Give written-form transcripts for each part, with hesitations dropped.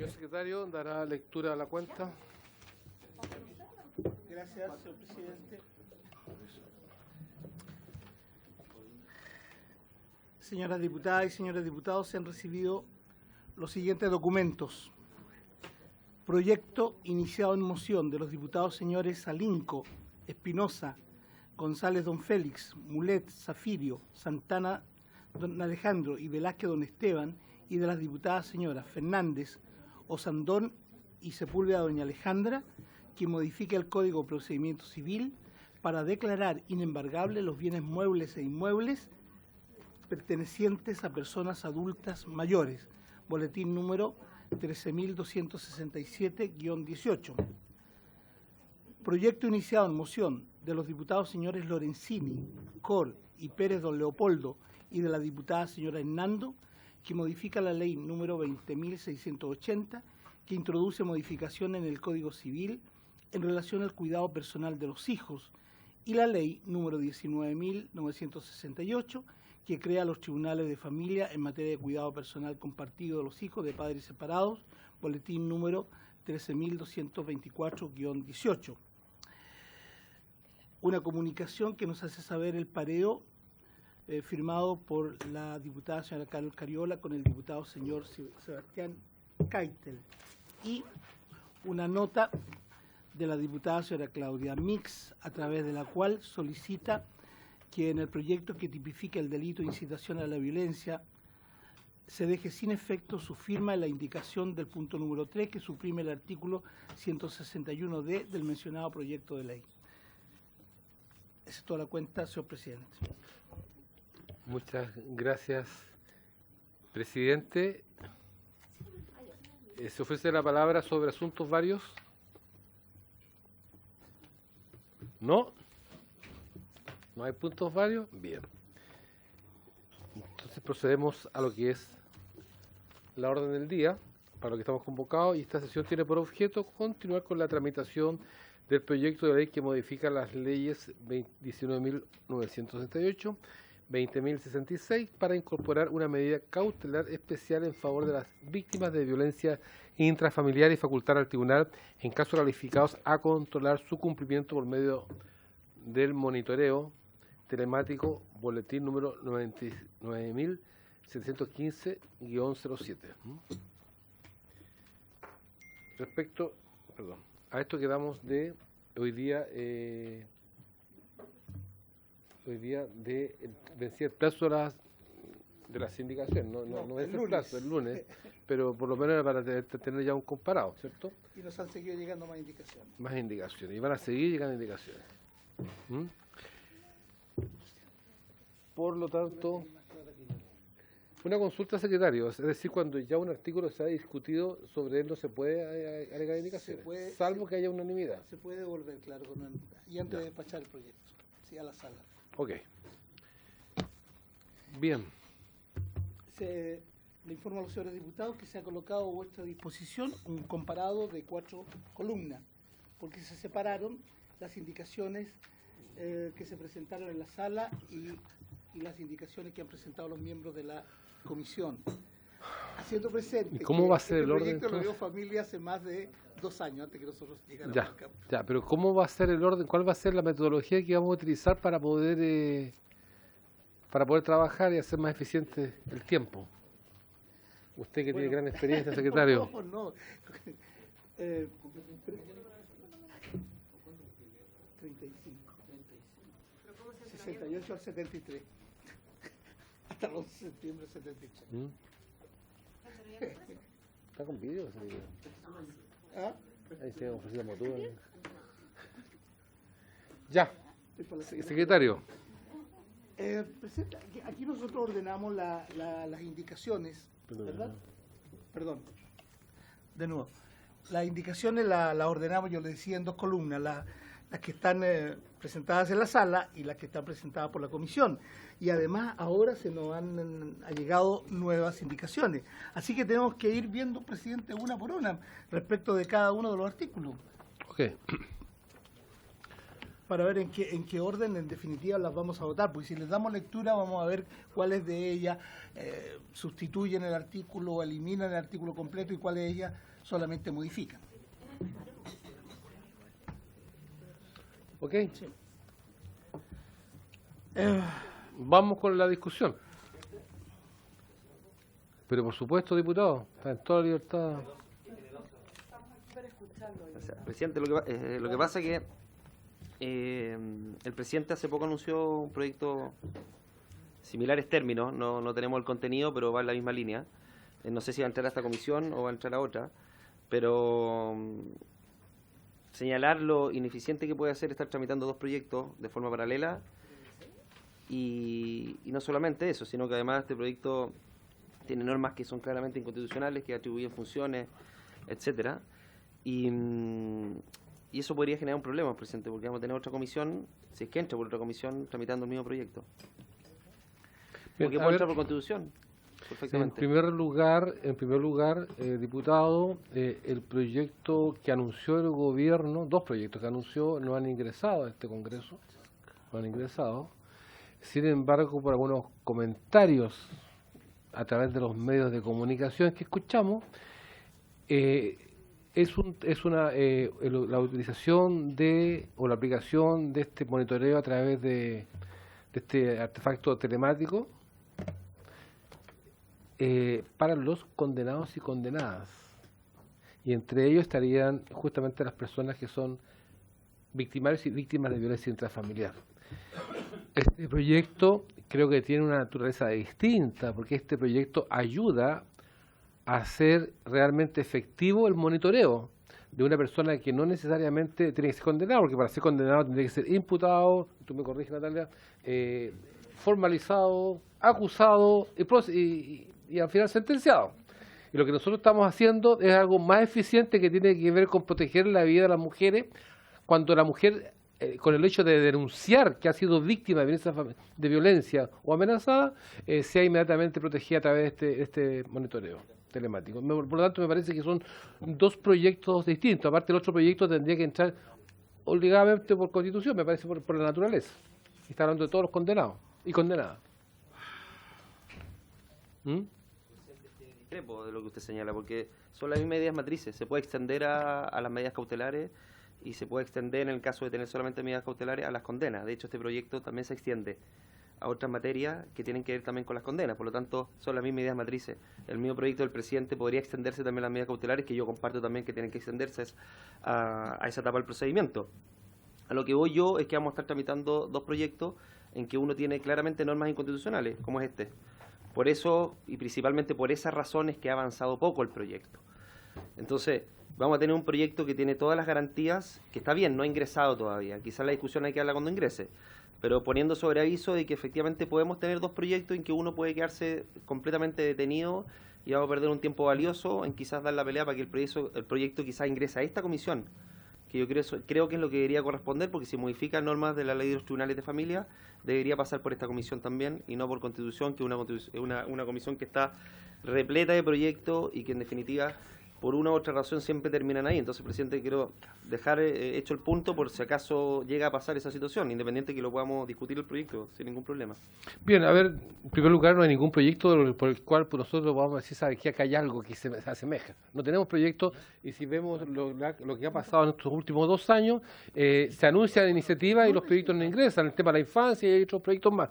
Señor secretario, dará lectura a la cuenta. Gracias, señor presidente. Señoras diputadas y señores diputados, se han recibido los siguientes documentos. Proyecto iniciado en moción de los diputados señores Salinco, Espinosa, González don Félix, Mulet, Zafirio, Santana don Alejandro y Velázquez don Esteban, y de las diputadas señoras Fernández, Osandón y Sepúlveda doña Alejandra, que modifica el Código de Procedimiento Civil para declarar inembargables los bienes muebles e inmuebles pertenecientes a personas adultas mayores. Boletín número 13.267-18. Proyecto iniciado en moción de los diputados señores Lorenzini, Cor y Pérez don Leopoldo y de la diputada señora Hernando, que modifica la ley número 20.680, que introduce modificación en el Código Civil en relación al cuidado personal de los hijos, y la ley número 19.968, que crea los tribunales de familia en materia de cuidado personal compartido de los hijos de padres separados, boletín número 13.224-18. Una comunicación que nos hace saber el pareo firmado por la diputada señora Carol Cariola con el diputado señor Sebastián Keitel, y una nota de la diputada señora Claudia Mix, a través de la cual solicita que en el proyecto que tipifica el delito de incitación a la violencia se deje sin efecto su firma en la indicación del punto número 3, que suprime el artículo 161D del mencionado proyecto de ley. Esa es toda la cuenta, señor presidente. Muchas gracias, presidente. ¿Se ofrece la palabra sobre asuntos varios? ¿No? ¿No hay puntos varios? Bien. Entonces procedemos a lo que es la orden del día, para lo que estamos convocados, y esta sesión tiene por objeto continuar con la tramitación del proyecto de ley que modifica las leyes 19.968, 20.066, para incorporar una medida cautelar especial en favor de las víctimas de violencia intrafamiliar y facultar al tribunal, en casos calificados, a controlar su cumplimiento por medio del monitoreo telemático, boletín número 99.715-07. Respecto, a esto quedamos de hoy día de vencir el plazo de las indicaciones, no es el plazo, el lunes, pero por lo menos para tener ya un comparado, ¿cierto? Y nos han seguido llegando más indicaciones. Más indicaciones, y van a seguir llegando indicaciones. Por lo tanto, una consulta, secretario, es decir, cuando ya un artículo se ha discutido, sobre él no se puede agregar indicaciones, salvo que haya unanimidad. Se puede devolver, claro, con unanimidad, y antes de despachar el proyecto, sí, a la sala. Ok. Bien. Le informo a los señores diputados que se ha colocado a vuestra disposición un comparado de 4 columnas, porque se separaron las indicaciones que se presentaron en la sala y las indicaciones que han presentado los miembros de la comisión, haciendo presente ¿y cómo va a ser el orden? El proyecto lo dio familia hace más de 2 años, antes que nosotros llegáramos al campo. Ya, pero ¿cómo va a ser el orden? ¿Cuál va a ser la metodología que vamos a utilizar para poder trabajar y hacer más eficiente el tiempo? Usted que tiene gran experiencia, secretario. No. 35. 68 al 73. Hasta el 11 de septiembre del 73. ¿Está con vídeo ese video? ¿Ah? Ahí se ofrecido motor. Ya, secretario. Presidente, aquí nosotros ordenamos las indicaciones, ¿verdad? Perdón. De nuevo. Las indicaciones las ordenamos, yo le decía, en 2 columnas, las que están presentadas en la sala y las que están presentadas por la comisión. Y además ahora se nos han llegado nuevas indicaciones. Así que tenemos que ir viendo, presidente, una por una respecto de cada uno de los artículos. Ok. para ver en qué orden en definitiva las vamos a votar, porque si les damos lectura vamos a ver cuáles de ellas sustituyen el artículo o eliminan el artículo completo y cuáles de ellas solamente modifican. ¿Ok? Sí. Vamos con la discusión. Pero por supuesto, diputado, está en toda libertad. O sea, presidente, lo que pasa es que el presidente hace poco anunció un proyecto similares términos, no tenemos el contenido, pero va en la misma línea. No sé si va a entrar a esta comisión o va a entrar a otra, pero señalar lo ineficiente que puede ser estar tramitando dos proyectos de forma paralela y no solamente eso, sino que además este proyecto tiene normas que son claramente inconstitucionales, que atribuyen funciones, etcétera. Y eso podría generar un problema, presidente, porque vamos a tener otra comisión, si es que entra por otra comisión, tramitando el mismo proyecto. Bien, Porque puede entrar por constitución, perfectamente. En primer lugar, diputado, el proyecto que anunció el gobierno, dos proyectos que anunció, no han ingresado a este Congreso, no han ingresado. Sin embargo, por algunos comentarios a través de los medios de comunicación que escuchamos, la utilización o la aplicación de este monitoreo a través de este artefacto telemático para los condenados y condenadas. Y entre ellos estarían justamente las personas que son victimarios y víctimas de violencia intrafamiliar. Este proyecto creo que tiene una naturaleza distinta, porque este proyecto ayuda a hacer realmente efectivo el monitoreo de una persona que no necesariamente tiene que ser condenado, porque para ser condenado tendría que ser imputado, tú me corriges, Natalia, formalizado, acusado y al final sentenciado. Y lo que nosotros estamos haciendo es algo más eficiente que tiene que ver con proteger la vida de las mujeres cuando la mujer, con el hecho de denunciar que ha sido víctima de violencia o amenazada, sea inmediatamente protegida a través de este monitoreo telemático. Por lo tanto, me parece que son dos proyectos distintos. Aparte, el otro proyecto tendría que entrar obligadamente por constitución, me parece, por la naturaleza. Está hablando de todos los condenados y condenadas. Discrepo de lo que usted señala, porque son las mismas medidas matrices. Se puede extender a las medidas cautelares y se puede extender, en el caso de tener solamente medidas cautelares, a las condenas. De hecho, este proyecto también se extiende a otras materias que tienen que ver también con las condenas. Por lo tanto, son las mismas medidas matrices. El mismo proyecto del presidente podría extenderse también a las medidas cautelares, que yo comparto también que tienen que extenderse a esa etapa del procedimiento. A lo que voy yo es que vamos a estar tramitando dos proyectos en que uno tiene claramente normas inconstitucionales, como es este. Por eso, y principalmente por esas razones, que ha avanzado poco el proyecto. Entonces, vamos a tener un proyecto que tiene todas las garantías, que está bien, no ha ingresado todavía. Quizás la discusión hay que darla cuando ingrese, pero poniendo sobre aviso de que efectivamente podemos tener dos proyectos en que uno puede quedarse completamente detenido y vamos a perder un tiempo valioso en quizás dar la pelea para que el proyecto quizás ingrese a esta comisión, que yo creo que es lo que debería corresponder, porque si modifica normas de la ley de los tribunales de familia, debería pasar por esta comisión también y no por constitución, que es una comisión que está repleta de proyectos y que en definitiva por una u otra razón siempre terminan ahí. Entonces, presidente, quiero dejar hecho el punto por si acaso llega a pasar esa situación, independiente que lo podamos discutir el proyecto sin ningún problema. Bien, a ver, en primer lugar, no hay ningún proyecto por el cual nosotros vamos a decir, ¿sabes qué? Acá hay algo que se asemeja. No tenemos proyectos, y si vemos lo que ha pasado en estos últimos 2 años, se anuncian iniciativas y los proyectos no ingresan. El tema de la infancia y hay otros proyectos más.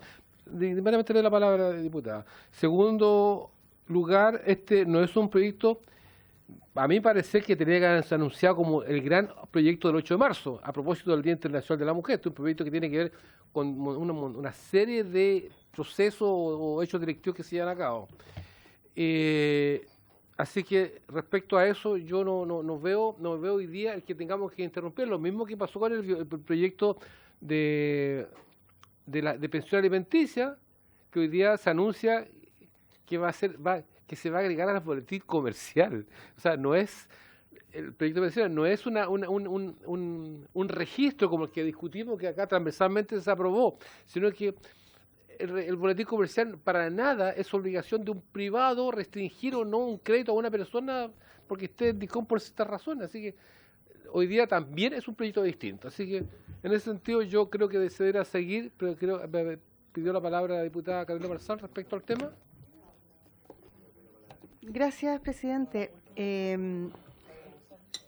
Inmediatamente le doy la palabra, diputada. Segundo lugar, este no es un proyecto, a mí parece que tenía que haberse anunciado como el gran proyecto del 8 de marzo, a propósito del Día Internacional de la Mujer. Este es un proyecto que tiene que ver con una serie de procesos o hechos directivos que se llevan a cabo. Así que respecto a eso, yo no veo hoy día el que tengamos que interrumpir. Lo mismo que pasó con el proyecto de pensión alimenticia, que hoy día se anuncia que que se va a agregar al boletín comercial. O sea, no es el proyecto de pensión, no es un registro como el que discutimos, que acá transversalmente se aprobó, sino que el boletín comercial para nada es obligación de un privado restringir o no un crédito a una persona porque esté en DICOM por ciertas razones. Así que hoy día también es un proyecto distinto. Así que en ese sentido yo creo que se deberá seguir, pero me pidió la palabra la diputada Carolina Marzán respecto al tema. Gracias, presidente.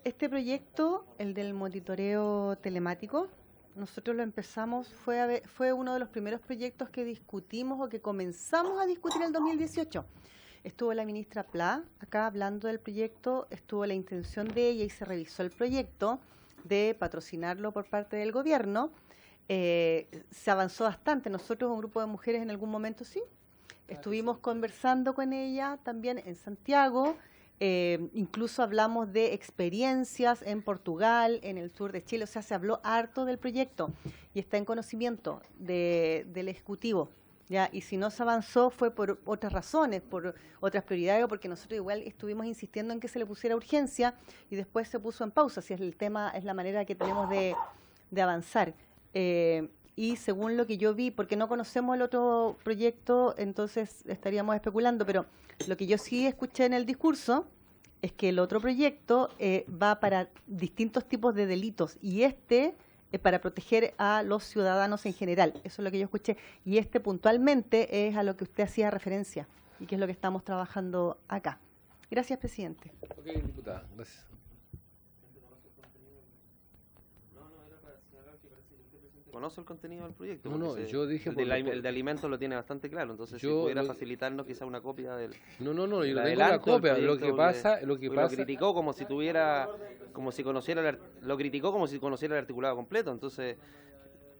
Este proyecto, el del monitoreo telemático, nosotros lo empezamos, fue uno de los primeros proyectos que discutimos o que comenzamos a discutir en el 2018. Estuvo la ministra Pla acá hablando del proyecto, estuvo la intención de ella y se revisó el proyecto de patrocinarlo por parte del gobierno. Se avanzó bastante. Nosotros, un grupo de mujeres, en algún momento sí, estuvimos conversando con ella también en Santiago. Incluso hablamos de experiencias en Portugal, en el sur de Chile. O sea, se habló harto del proyecto y está en conocimiento del Ejecutivo. ¿Ya? Y si no se avanzó fue por otras razones, por otras prioridades, o porque nosotros igual estuvimos insistiendo en que se le pusiera urgencia y después se puso en pausa, si es el tema, es la manera que tenemos de avanzar. Y según lo que yo vi, porque no conocemos el otro proyecto, entonces estaríamos especulando, pero lo que yo sí escuché en el discurso es que el otro proyecto va para distintos tipos de delitos y para proteger a los ciudadanos en general. Eso es lo que yo escuché. Y puntualmente es a lo que usted hacía referencia y que es lo que estamos trabajando acá. Gracias, presidente. Ok, diputada, gracias. ¿Conoce el contenido del proyecto? No, yo dije... El de alimentos lo tiene bastante claro, entonces si pudiera facilitarnos quizá una copia del... No, yo no tengo la copia. Lo que pasa... Lo criticó como si conociera el articulado completo, entonces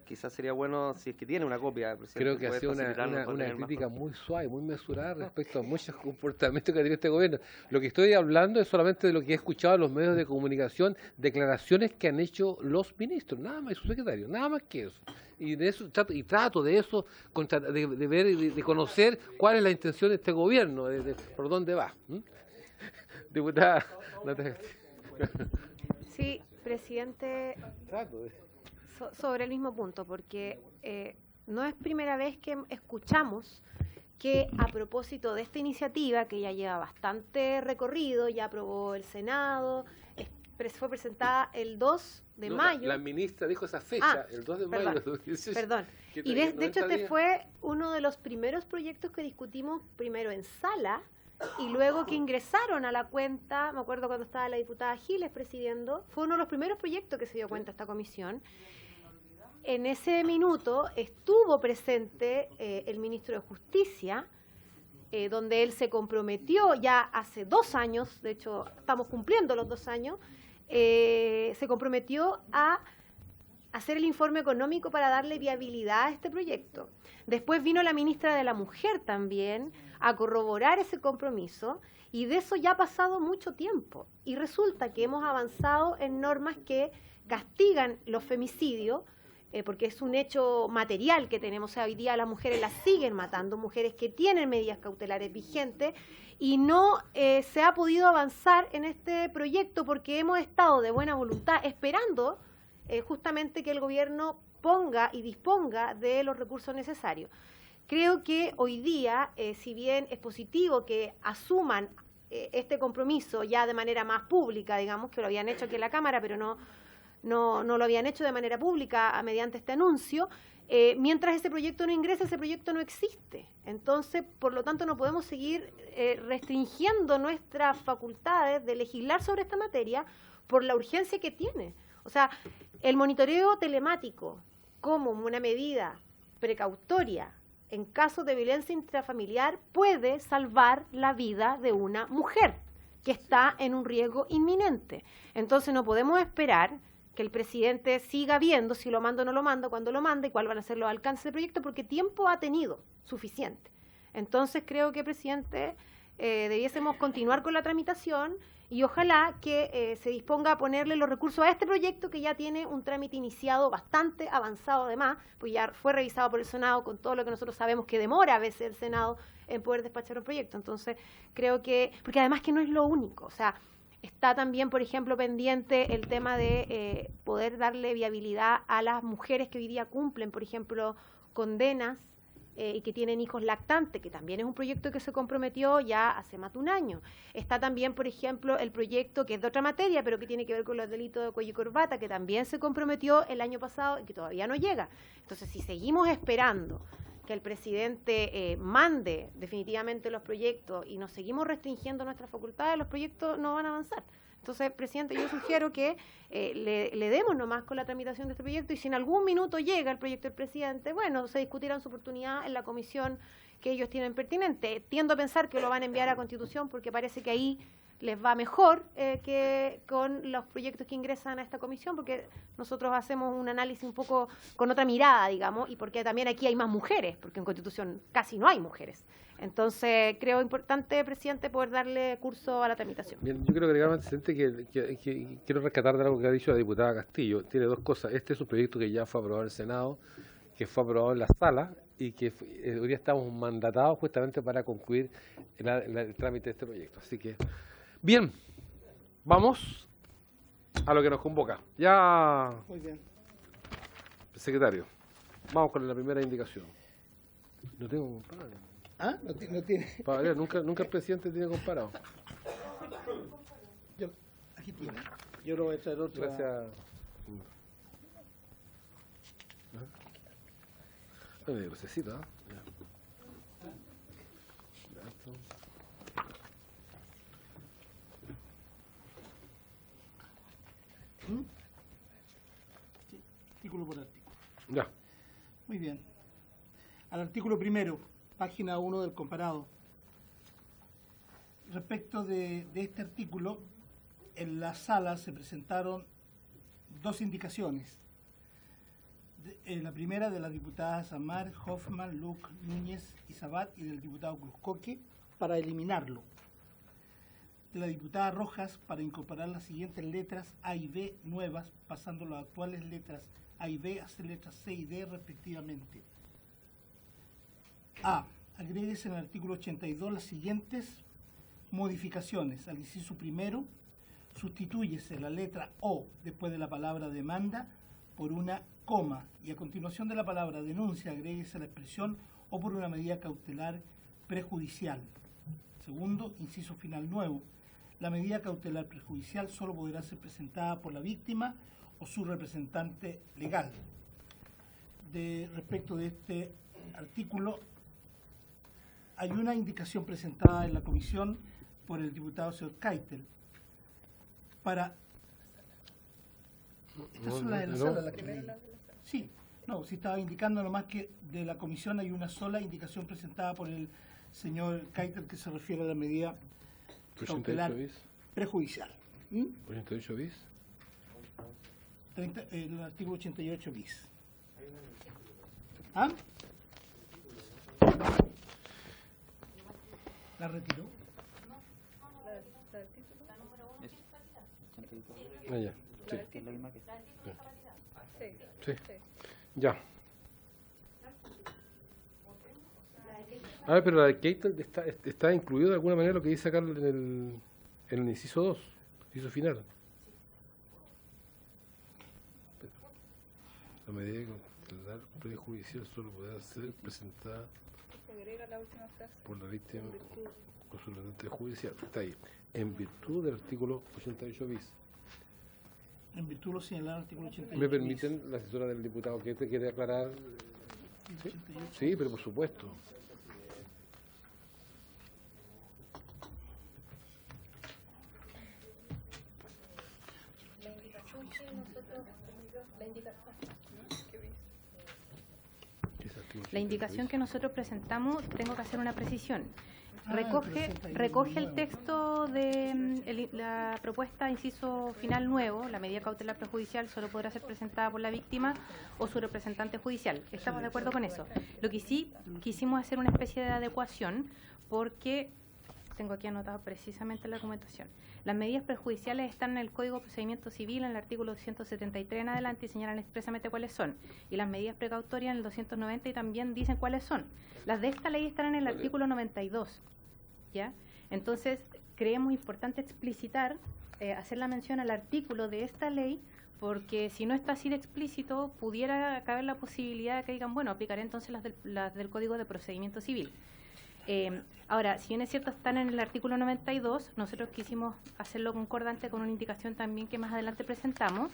quizás sería bueno si es que tiene una copia. Creo que ha sido una crítica muy suave, muy mesurada respecto a muchos comportamientos que ha tenido este gobierno. Lo que estoy hablando es solamente de lo que he escuchado en los medios de comunicación, declaraciones que han hecho los ministros, nada más, y su secretario, nada más que eso. Y de eso trato de eso, de ver y de conocer cuál es la intención de este gobierno, por dónde va. Diputada Natalia. Sí, presidente. Sobre el mismo punto, porque no es primera vez que escuchamos que a propósito de esta iniciativa, que ya lleva bastante recorrido, ya aprobó el Senado, fue presentada el 2 de mayo. La ministra dijo esa fecha, el 2 de mayo. Perdón. Y de hecho este fue uno de los primeros proyectos que discutimos primero en sala y luego que ingresaron a la cuenta, me acuerdo cuando estaba la diputada Giles presidiendo, fue uno de los primeros proyectos que se dio cuenta esta comisión. En ese minuto estuvo presente el ministro de Justicia, donde él se comprometió ya hace 2 años, de hecho estamos cumpliendo los 2 años, se comprometió a hacer el informe económico para darle viabilidad a este proyecto. Después vino la ministra de la Mujer también a corroborar ese compromiso y de eso ya ha pasado mucho tiempo. Y resulta que hemos avanzado en normas que castigan los femicidios, porque es un hecho material que tenemos. O sea, hoy día las mujeres las siguen matando, mujeres que tienen medidas cautelares vigentes, y no se ha podido avanzar en este proyecto porque hemos estado de buena voluntad esperando justamente que el gobierno ponga y disponga de los recursos necesarios. Creo que hoy día, si bien es positivo que asuman este compromiso ya de manera más pública, digamos, que lo habían hecho aquí en la Cámara, pero no lo habían hecho de manera pública mediante este anuncio, mientras ese proyecto no ingrese, ese proyecto no existe. Entonces, por lo tanto, no podemos seguir restringiendo nuestras facultades de legislar sobre esta materia por la urgencia que tiene. O sea, el monitoreo telemático como una medida precautoria en casos de violencia intrafamiliar puede salvar la vida de una mujer que está en un riesgo inminente. Entonces, no podemos esperar que el presidente siga viendo si lo manda o no lo manda, cuándo lo manda y cuáles van a ser los alcances del proyecto, porque tiempo ha tenido suficiente. Entonces creo que, presidente, debiésemos continuar con la tramitación y ojalá que se disponga a ponerle los recursos a este proyecto que ya tiene un trámite iniciado bastante avanzado además, pues ya fue revisado por el Senado con todo lo que nosotros sabemos que demora a veces el Senado en poder despachar un proyecto. Entonces creo que, porque además que no es lo único, o sea, está también, por ejemplo, pendiente el tema de poder darle viabilidad a las mujeres que hoy día cumplen, por ejemplo, condenas y que tienen hijos lactantes, que también es un proyecto que se comprometió ya hace más de un año. Está también, por ejemplo, el proyecto que es de otra materia, pero que tiene que ver con los delitos de cuello y corbata, que también se comprometió el año pasado y que todavía no llega. Entonces, si seguimos esperando que el presidente mande definitivamente los proyectos y nos seguimos restringiendo nuestras facultades, los proyectos no van a avanzar. Entonces, presidente, yo sugiero que le demos nomás con la tramitación de este proyecto y si en algún minuto llega el proyecto del presidente, bueno, se discutirá en su oportunidad en la comisión que ellos tienen pertinente. Tiendo a pensar que lo van a enviar a Constitución porque parece que ahí les va mejor que con los proyectos que ingresan a esta comisión, porque nosotros hacemos un análisis un poco con otra mirada, digamos, y porque también aquí hay más mujeres, porque en Constitución casi no hay mujeres. Entonces, creo importante, presidente, poder darle curso a la tramitación. Bien, yo quiero agregar, presidente, que quiero rescatar de algo que ha dicho la diputada Castillo. Tiene dos cosas. Este es un proyecto que ya fue aprobado en el Senado, que fue aprobado en la sala y que hoy día estamos mandatados justamente para concluir el trámite de este proyecto. Así que, bien, vamos a lo que nos convoca. Ya, Muy bien. secretario, vamos con la primera indicación. No tengo comparado. ¿Ah? No tiene. Para ver, nunca el presidente tiene comparado. Aquí tiene. Yo lo voy a echar otro. Gracias. Ay, medio crucecito, ¿ah? Artículo por artículo. Ya. Muy bien. Al artículo primero, página 1 del comparado. Respecto de este artículo, en la sala se presentaron dos indicaciones. La primera de las diputadas Amar, Hoffman, Luc, Núñez y Sabat y del diputado Cruzcoque para eliminarlo. De la diputada Rojas para incorporar las siguientes letras A y B nuevas, pasando las actuales letras A y B a ser letras C y D respectivamente. A. Agréguese en el artículo 82 las siguientes modificaciones. Al inciso primero, sustitúyese la letra O después de la palabra demanda por una coma y a continuación de la palabra denuncia agréguese la expresión o por una medida cautelar prejudicial. Segundo, inciso final nuevo. La medida cautelar prejudicial solo podrá ser presentada por la víctima o su representante legal. Respecto de este artículo, hay una indicación presentada en la comisión por el diputado señor Keitel para... Estas son las de la sala, las que leí. Sí, no, sí estaba indicando nomás que de la comisión hay una sola indicación presentada por el señor Keitel que se refiere a la medida cautelar prejudicial. 88 bis. El artículo 88 bis. ¿Ah? ¿La retiró? Ah, ya. Sí. Ya. A ver, pero la de Keitel está incluido de alguna manera lo que dice acá en el inciso 2, inciso final. La medida cautelar prejudicial solo podrá ser presentada por la víctima con su representante judicial. Está ahí. En virtud del artículo 88 bis. En virtud lo señalado el artículo 88 ¿Me permiten, la asesora del diputado, que te quiere aclarar? ¿Sí? Sí, pero por supuesto. La indicación que nosotros presentamos, tengo que hacer una precisión. Recoge el texto de la propuesta inciso final nuevo, la medida cautelar prejudicial solo podrá ser presentada por la víctima o su representante judicial. Estamos de acuerdo con eso. Lo que sí quisimos hacer una especie de adecuación porque, tengo aquí anotado precisamente la documentación, las medidas prejudiciales están en el Código de Procedimiento Civil, en el artículo 273 en adelante, y señalan expresamente cuáles son. Y las medidas precautorias en el 290 y también dicen cuáles son. Las de esta ley están en el artículo 92. ¿Ya? Entonces, creemos importante explicitar, hacer la mención al artículo de esta ley, porque si no está así de explícito, pudiera caber la posibilidad de que digan, bueno, aplicaré entonces las del Código de Procedimiento Civil. Ahora, si bien es cierto, están en el artículo 92, nosotros quisimos hacerlo concordante con una indicación también que más adelante presentamos,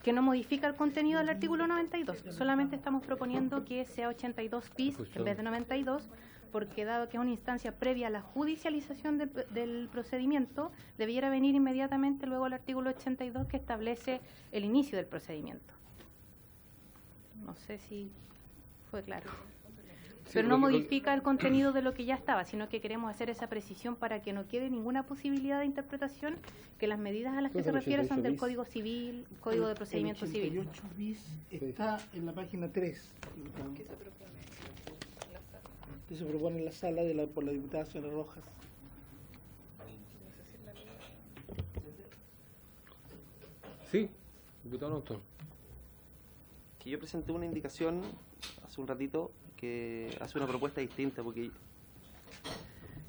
que no modifica el contenido del artículo 92, solamente estamos proponiendo que sea 82 bis en vez de 92, porque dado que es una instancia previa a la judicialización del procedimiento, debiera venir inmediatamente luego el artículo 82 que establece el inicio del procedimiento. No sé si fue claro. Sí, pero no modifica el contenido de lo que ya estaba, sino que queremos hacer esa precisión para que no quede ninguna posibilidad de interpretación, que las medidas a las que se refiere son del Código Civil, Código de Procedimiento Civil. El 88 bis está en la página 3. Que se propone en la sala por la diputada señora Rojas. Sí, diputado Norton. Que yo presenté una indicación hace un ratito que hace una propuesta distinta, porque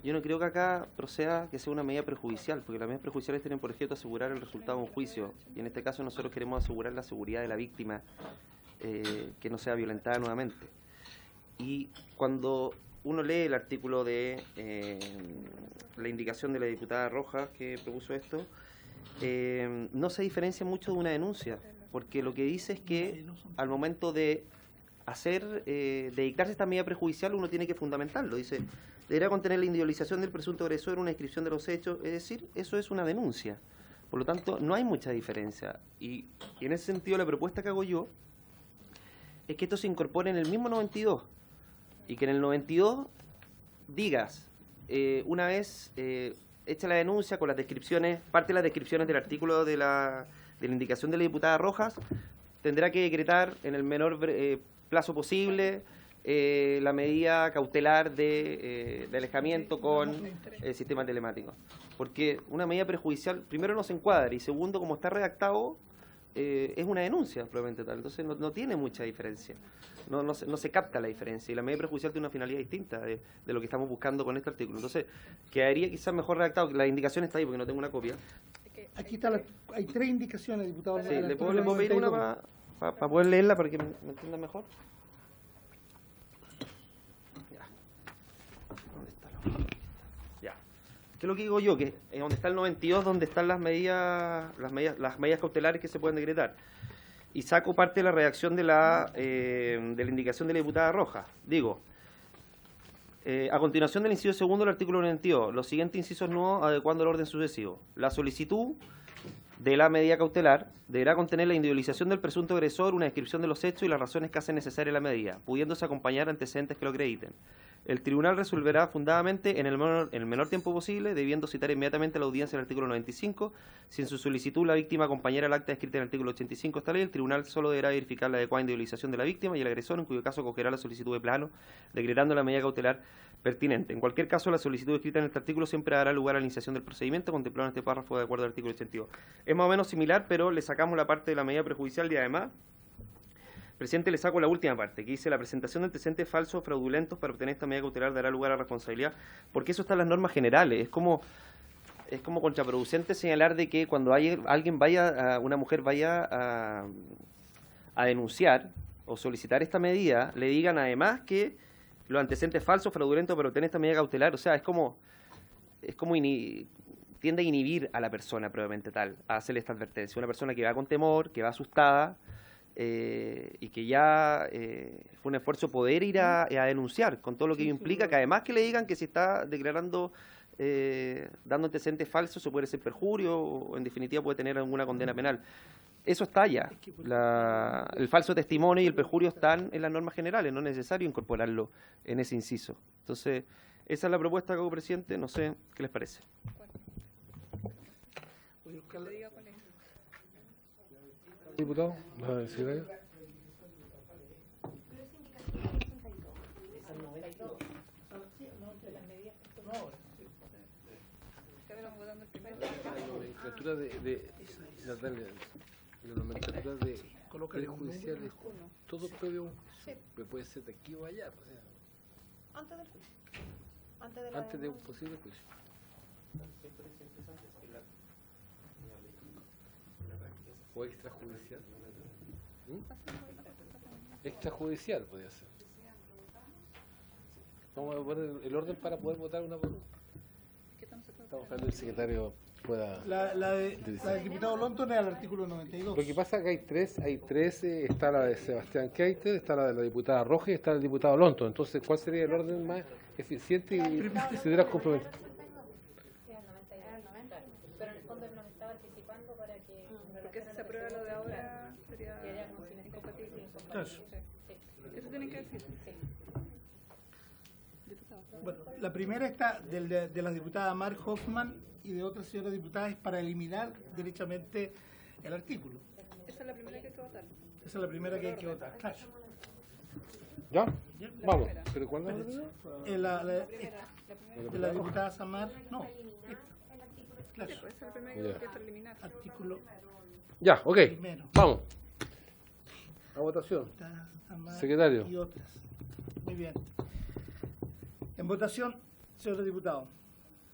yo no creo que acá proceda que sea una medida prejudicial, porque las medidas prejudiciales tienen por objeto asegurar el resultado de un juicio, y en este caso nosotros queremos asegurar la seguridad de la víctima, que no sea violentada nuevamente. Y cuando uno lee el artículo de la indicación de la diputada Rojas que propuso esto, no se diferencia mucho de una denuncia, porque lo que dice es que al momento de dictarse esta medida prejudicial, uno tiene que fundamentarlo. Dice, deberá contener la individualización del presunto agresor, una descripción de los hechos, es decir, eso es una denuncia. Por lo tanto, no hay mucha diferencia. Y en ese sentido, la propuesta que hago yo es que esto se incorpore en el mismo 92, y que en el 92 digas, una vez hecha la denuncia con las descripciones, parte de las descripciones del artículo de la indicación de la diputada Rojas, tendrá que decretar en el menor plazo posible la medida cautelar de alejamiento con el sistema telemático. Porque una medida prejudicial, primero, no se encuadra, y segundo, como está redactado, es una denuncia probablemente tal. Entonces no tiene mucha diferencia. No se capta la diferencia, y la medida prejudicial tiene una finalidad distinta de lo que estamos buscando con este artículo. Entonces quedaría quizás mejor redactado, que la indicación está ahí porque no tengo una copia. Aquí está hay 3 indicaciones, diputado. Sí, ¿le puedo pedir una para poder leerla para que me entienda mejor? Ya. ¿Dónde está ya. ¿Qué es lo que digo yo? Que es donde está el 92, donde están las medidas cautelares que se pueden decretar. Y saco parte de la redacción de la indicación de la diputada Rojas. Digo, a continuación del inciso segundo del artículo 92, los siguientes incisos nuevos adecuando el orden sucesivo. La solicitud de la medida cautelar deberá contener la individualización del presunto agresor, una descripción de los hechos y las razones que hacen necesaria la medida, pudiéndose acompañar antecedentes que lo acrediten. El tribunal resolverá fundadamente en el menor tiempo posible, debiendo citar inmediatamente la audiencia del artículo 95. Si en su solicitud la víctima acompañara el acta escrita en el artículo 85 de esta ley, el tribunal solo deberá verificar la adecuada individualización de la víctima y el agresor, en cuyo caso acogerá la solicitud de plano, decretando la medida cautelar pertinente. En cualquier caso, la solicitud escrita en este artículo siempre dará lugar a la iniciación del procedimiento contemplado en este párrafo de acuerdo al artículo 82. Es más o menos similar, pero le sacamos la parte de la medida prejudicial y además, presidente, le saco la última parte, que dice la presentación de antecedentes falsos o fraudulentos para obtener esta medida cautelar dará lugar a responsabilidad, porque eso está en las normas generales. Es como contraproducente señalar de que cuando una mujer vaya a denunciar o solicitar esta medida, le digan además que los antecedentes falsos, fraudulentos para obtener esta medida cautelar, o sea, tiende a inhibir a la persona probablemente tal, a hacerle esta advertencia. Una persona que va con temor, que va asustada, y que ya fue un esfuerzo poder ir a denunciar, con todo lo que ello implica, que además que le digan que si está declarando, dando antecedentes falsos, se puede ser perjurio, o en definitiva puede tener alguna condena penal. Eso está ya. El falso testimonio y el perjurio están en las normas generales, no es necesario incorporarlo en ese inciso. Entonces, esa es la propuesta que hago, presidente, no sé qué les parece. Diputado, la nomenclatura de prejudiciales, todo previo, puede ser de aquí o allá, o sea, Antes del juicio. antes de un posible juicio. ¿O extrajudicial? Extrajudicial podría ser. Vamos a poner el orden para poder votar una por una. Estamos buscando el secretario pueda... La del diputado Lonton es al artículo 92. Lo que pasa es que hay tres, está la de Sebastián Keitel, está la de la diputada Roja y está el diputado Lonton. Entonces, ¿cuál sería el orden más eficiente y si hubieras comprometido? Pero en el fondo él nos está participando para que... Porque si se aprueba lo de ahora sería incompatible. Claro. Eso tienen que decir. Bueno, la primera está de la diputada Mar Hoffman y de otra señora diputada es para eliminar derechamente el artículo. Esa es la primera que hay que votar. Esa es la primera que hay que votar. Claro. ¿Ya? Vamos. ¿Pero cuál es la primera? De la diputada Samar, no. Claro. Esa es la primera que hay que eliminar. Artículo Ya, ok. primero. Vamos. A votación. Diputada Samar Secretario. y otras. Muy bien. En votación, señores diputados.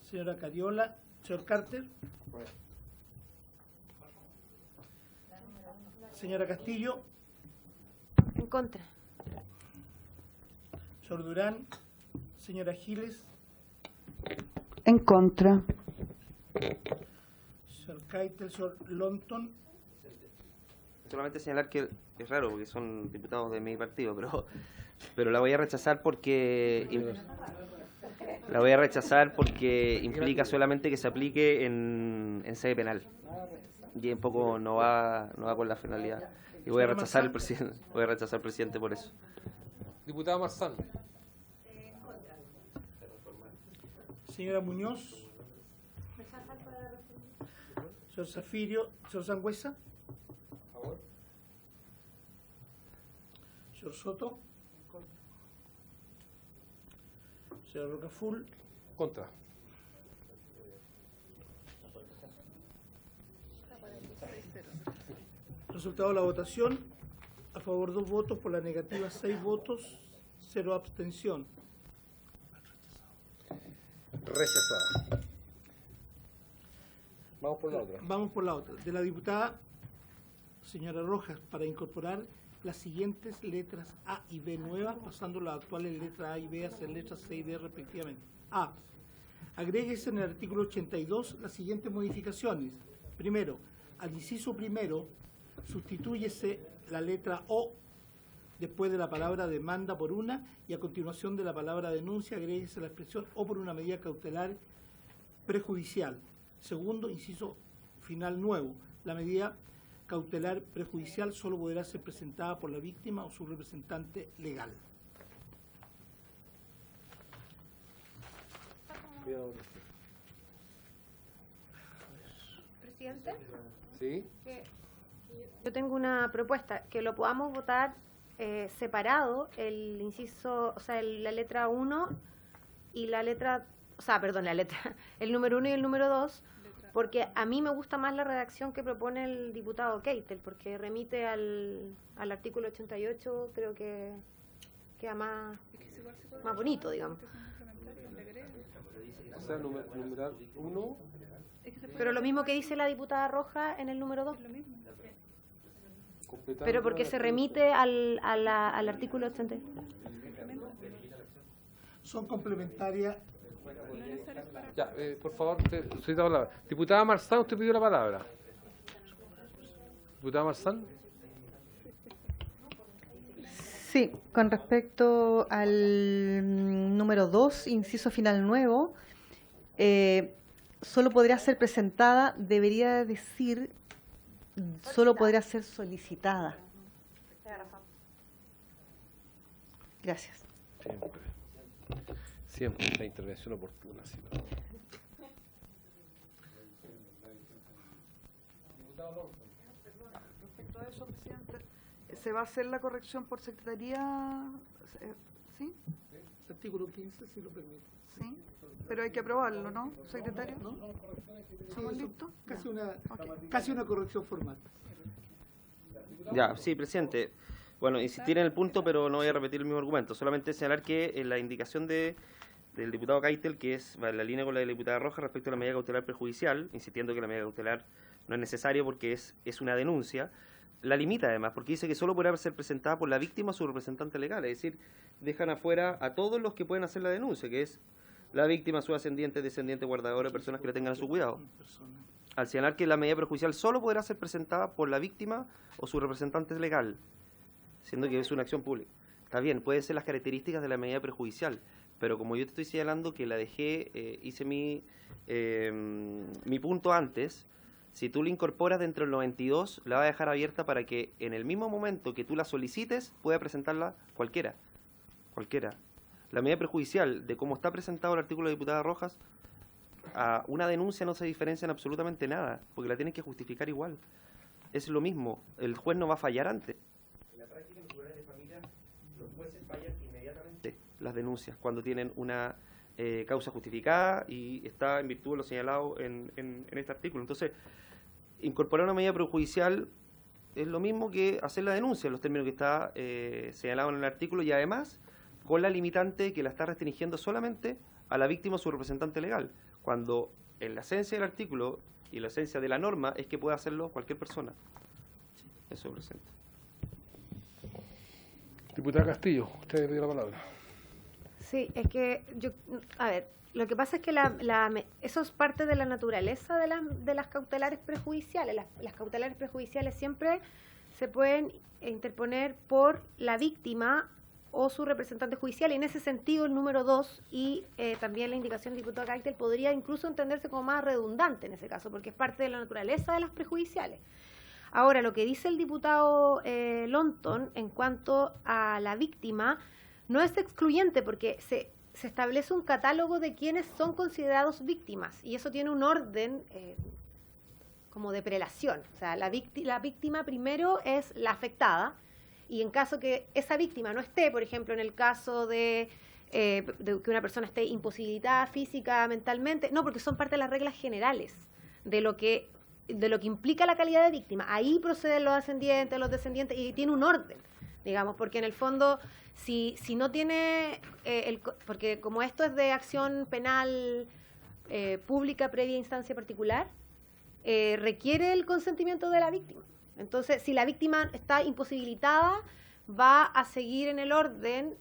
Señora Cariola, señor Carter. Señora Castillo, En contra. señor Durán, señora Giles, En contra. señor Keitel, señor Lonton, Solamente señalar que es raro porque son diputados de mi partido, pero la voy a rechazar porque implica solamente que se aplique en sede penal y un poco no va con la finalidad y voy a rechazar al presidente por eso. Diputada Marzán. señora Muñoz, señor Zafirio, señor Sangüesa, señor Soto, señor Rocaful, Contra. resultado de la votación, a favor 2 votos, por la negativa 6 votos, 0 abstención. Rechazada. Vamos por la otra. Vamos por la otra. De la diputada señora Rojas, para incorporar las siguientes letras A y B nuevas, pasando las actuales letras A y B a ser letras C y D respectivamente. A. Agréguese en el artículo 82 las siguientes modificaciones. Primero, al inciso primero, sustitúyese la letra O después de la palabra demanda por una y a continuación de la palabra denuncia agréguese la expresión o por una medida cautelar prejudicial. Segundo, inciso final nuevo. La medida cautelar prejudicial solo podrá ser presentada por la víctima o su representante legal. Presidente, ¿Sí? yo tengo una propuesta, que lo podamos votar separado, el inciso, o sea, la letra 1 y la letra, o sea, perdón, el número 1 y el número 2, porque a mí me gusta más la redacción que propone el diputado Keitel, porque remite al artículo 88, creo que queda más bonito, digamos. O sea, numeral 1. Pero lo mismo que dice la diputada Roja en el número 2. Pero porque se remite al artículo 88. Son complementarias. Ya, por favor, usted la palabra. Diputada Marzán, usted pidió la palabra. Diputada Marzán. Sí, con respecto al número 2, inciso final nuevo, solo podría ser presentada, debería decir, solo podría ser solicitada. Gracias. Siempre la intervención oportuna. Sí. Respecto a eso, presidente, ¿se va a hacer la corrección por secretaría? ¿Sí? Artículo 15, si lo permite. Sí. Pero hay que aprobarlo, ¿no, secretario? ¿No? ¿Estamos listos? Casi una corrección formal. Ya, sí, presidente. Bueno, insistir en el punto, pero no voy a repetir el mismo argumento. Solamente señalar que en la indicación del diputado Keitel, que va en la línea con la de la diputada Roja respecto a la medida cautelar perjudicial, insistiendo que la medida cautelar no es necesario porque es una denuncia, la limita además, porque dice que solo podrá ser presentada por la víctima o su representante legal, es decir, dejan afuera a todos los que pueden hacer la denuncia, que es la víctima, su ascendiente, descendiente, guardador o personas que la tengan a su cuidado. Al señalar que la medida prejudicial solo podrá ser presentada por la víctima o su representante legal, siendo que es una acción pública. Está bien, pueden ser las características de la medida prejudicial, pero como yo te estoy señalando que la dejé, hice mi punto antes, si tú la incorporas dentro del 92, la va a dejar abierta para que en el mismo momento que tú la solicites, pueda presentarla cualquiera. La medida prejudicial, de cómo está presentado el artículo de diputada Rojas, a una denuncia no se diferencia en absolutamente nada, porque la tienen que justificar igual. Es lo mismo, el juez no va a fallar antes. En la práctica, en los tribunales de familia, los jueces fallan inmediatamente las denuncias cuando tienen una causa justificada y está en virtud de lo señalado en este artículo. Entonces, incorporar una medida prejudicial es lo mismo que hacer la denuncia en los términos que está señalado en el artículo, y además con la limitante que la está restringiendo solamente a la víctima o su representante legal, cuando en la esencia del artículo y la esencia de la norma es que puede hacerlo cualquier persona. Eso presenta. Diputada Castillo, usted tiene la palabra. Sí, es que a ver, lo que pasa es que eso es parte de la naturaleza de las cautelares prejudiciales. Las cautelares prejudiciales siempre se pueden interponer por la víctima o su representante judicial, y en ese sentido el número 2 y también la indicación del diputado Keitel podría incluso entenderse como más redundante en ese caso, porque es parte de la naturaleza de las prejudiciales. Ahora, lo que dice el diputado Lonton en cuanto a la víctima no es excluyente, porque se establece un catálogo de quienes son considerados víctimas, y eso tiene un orden como de prelación. O sea, la víctima primero es la afectada, y en caso que esa víctima no esté, por ejemplo, en el caso de que una persona esté imposibilitada física, mentalmente, no, porque son parte de las reglas generales de lo que implica la calidad de víctima. Ahí proceden los ascendientes, los descendientes, y tiene un orden, digamos, porque en el fondo, si no tiene, porque como esto es de acción penal pública previa instancia particular, requiere el consentimiento de la víctima. Entonces, si la víctima está imposibilitada, va a seguir en el orden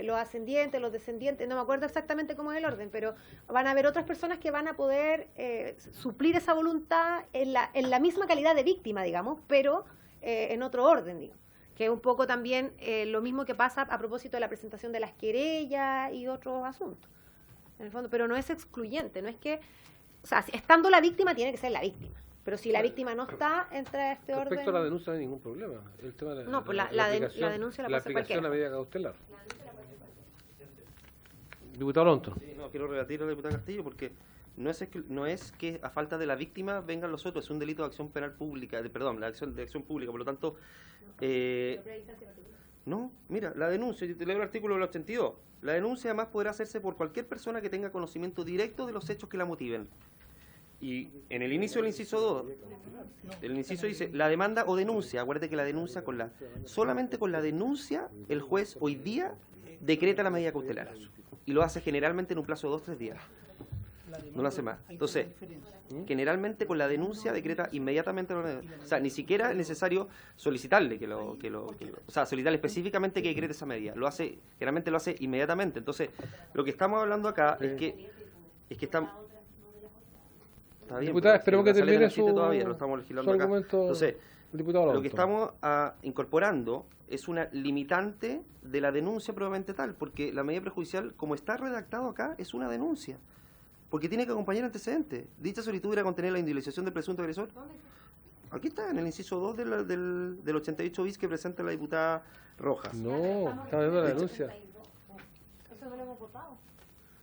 los ascendientes, los descendientes, no me acuerdo exactamente cómo es el orden, pero van a haber otras personas que van a poder suplir esa voluntad en la misma calidad de víctima, digamos, pero en otro orden, digo, que es un poco también lo mismo que pasa a propósito de la presentación de las querellas y otros asuntos, en el fondo, pero no es excluyente, no es que, o sea, estando la víctima tiene que ser la víctima. Pero si la víctima no está, entra a este orden. Respecto a la denuncia no hay ningún problema. El tema de no, pues la denuncia la puede hacer cualquiera. La medida cautelar. Diputado Lonton. Sí, no, quiero rebatir a la diputada Castillo porque no es que a falta de la víctima vengan los otros, es un delito de acción penal pública, la acción de acción pública, por lo tanto. No, mira, la denuncia, yo te leo el artículo del 82. La denuncia además podrá hacerse por cualquier persona que tenga conocimiento directo de los hechos que la motiven. Y en el inicio del inciso 2, el inciso dice, la demanda o denuncia, acuérdate que la denuncia solamente con la denuncia, el juez hoy día decreta la medida cautelar. Y lo hace generalmente en un plazo de 2 o 3 días. No lo hace más. Entonces, generalmente con la denuncia decreta inmediatamente la medida. O sea, ni siquiera es necesario solicitarle solicitarle específicamente que decrete esa medida. Generalmente lo hace inmediatamente. Entonces, lo que estamos hablando acá es que estamos... Diputada, esperemos que termine su argumento. Entonces, lo que estamos incorporando es una limitante de la denuncia probablemente tal, porque la medida prejudicial, como está redactado acá, es una denuncia, porque tiene que acompañar antecedentes. Dicha solicitud irá a contener la individualización del presunto agresor. Aquí está, en el inciso 2 del 88 bis que presenta la diputada Rojas. No, está viendo la denuncia. Eso no lo hemos votado.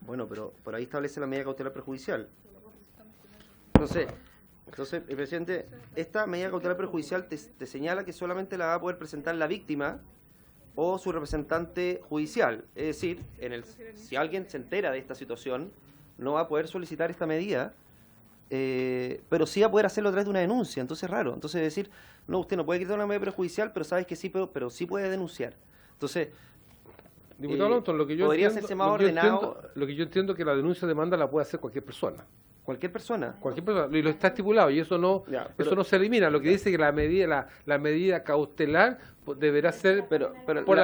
Bueno, pero por ahí establece la medida cautelar prejudicial. Entonces, presidente, esta medida cautelar perjudicial te señala que solamente la va a poder presentar la víctima o su representante judicial. Es decir, si alguien se entera de esta situación, no va a poder solicitar esta medida, pero sí va a poder hacerlo a través de una denuncia. Entonces es raro. Entonces decir, no, usted no puede quitar una medida perjudicial, pero sabes que sí, pero sí puede denunciar. Entonces... Diputado Lonton, lo que yo entiendo es que la denuncia de demanda la puede hacer cualquier persona. Cualquier persona. Cualquier persona, y lo está estipulado, y eso no, Ya, eso no se elimina. Lo que dice que la medida cautelar deberá ser por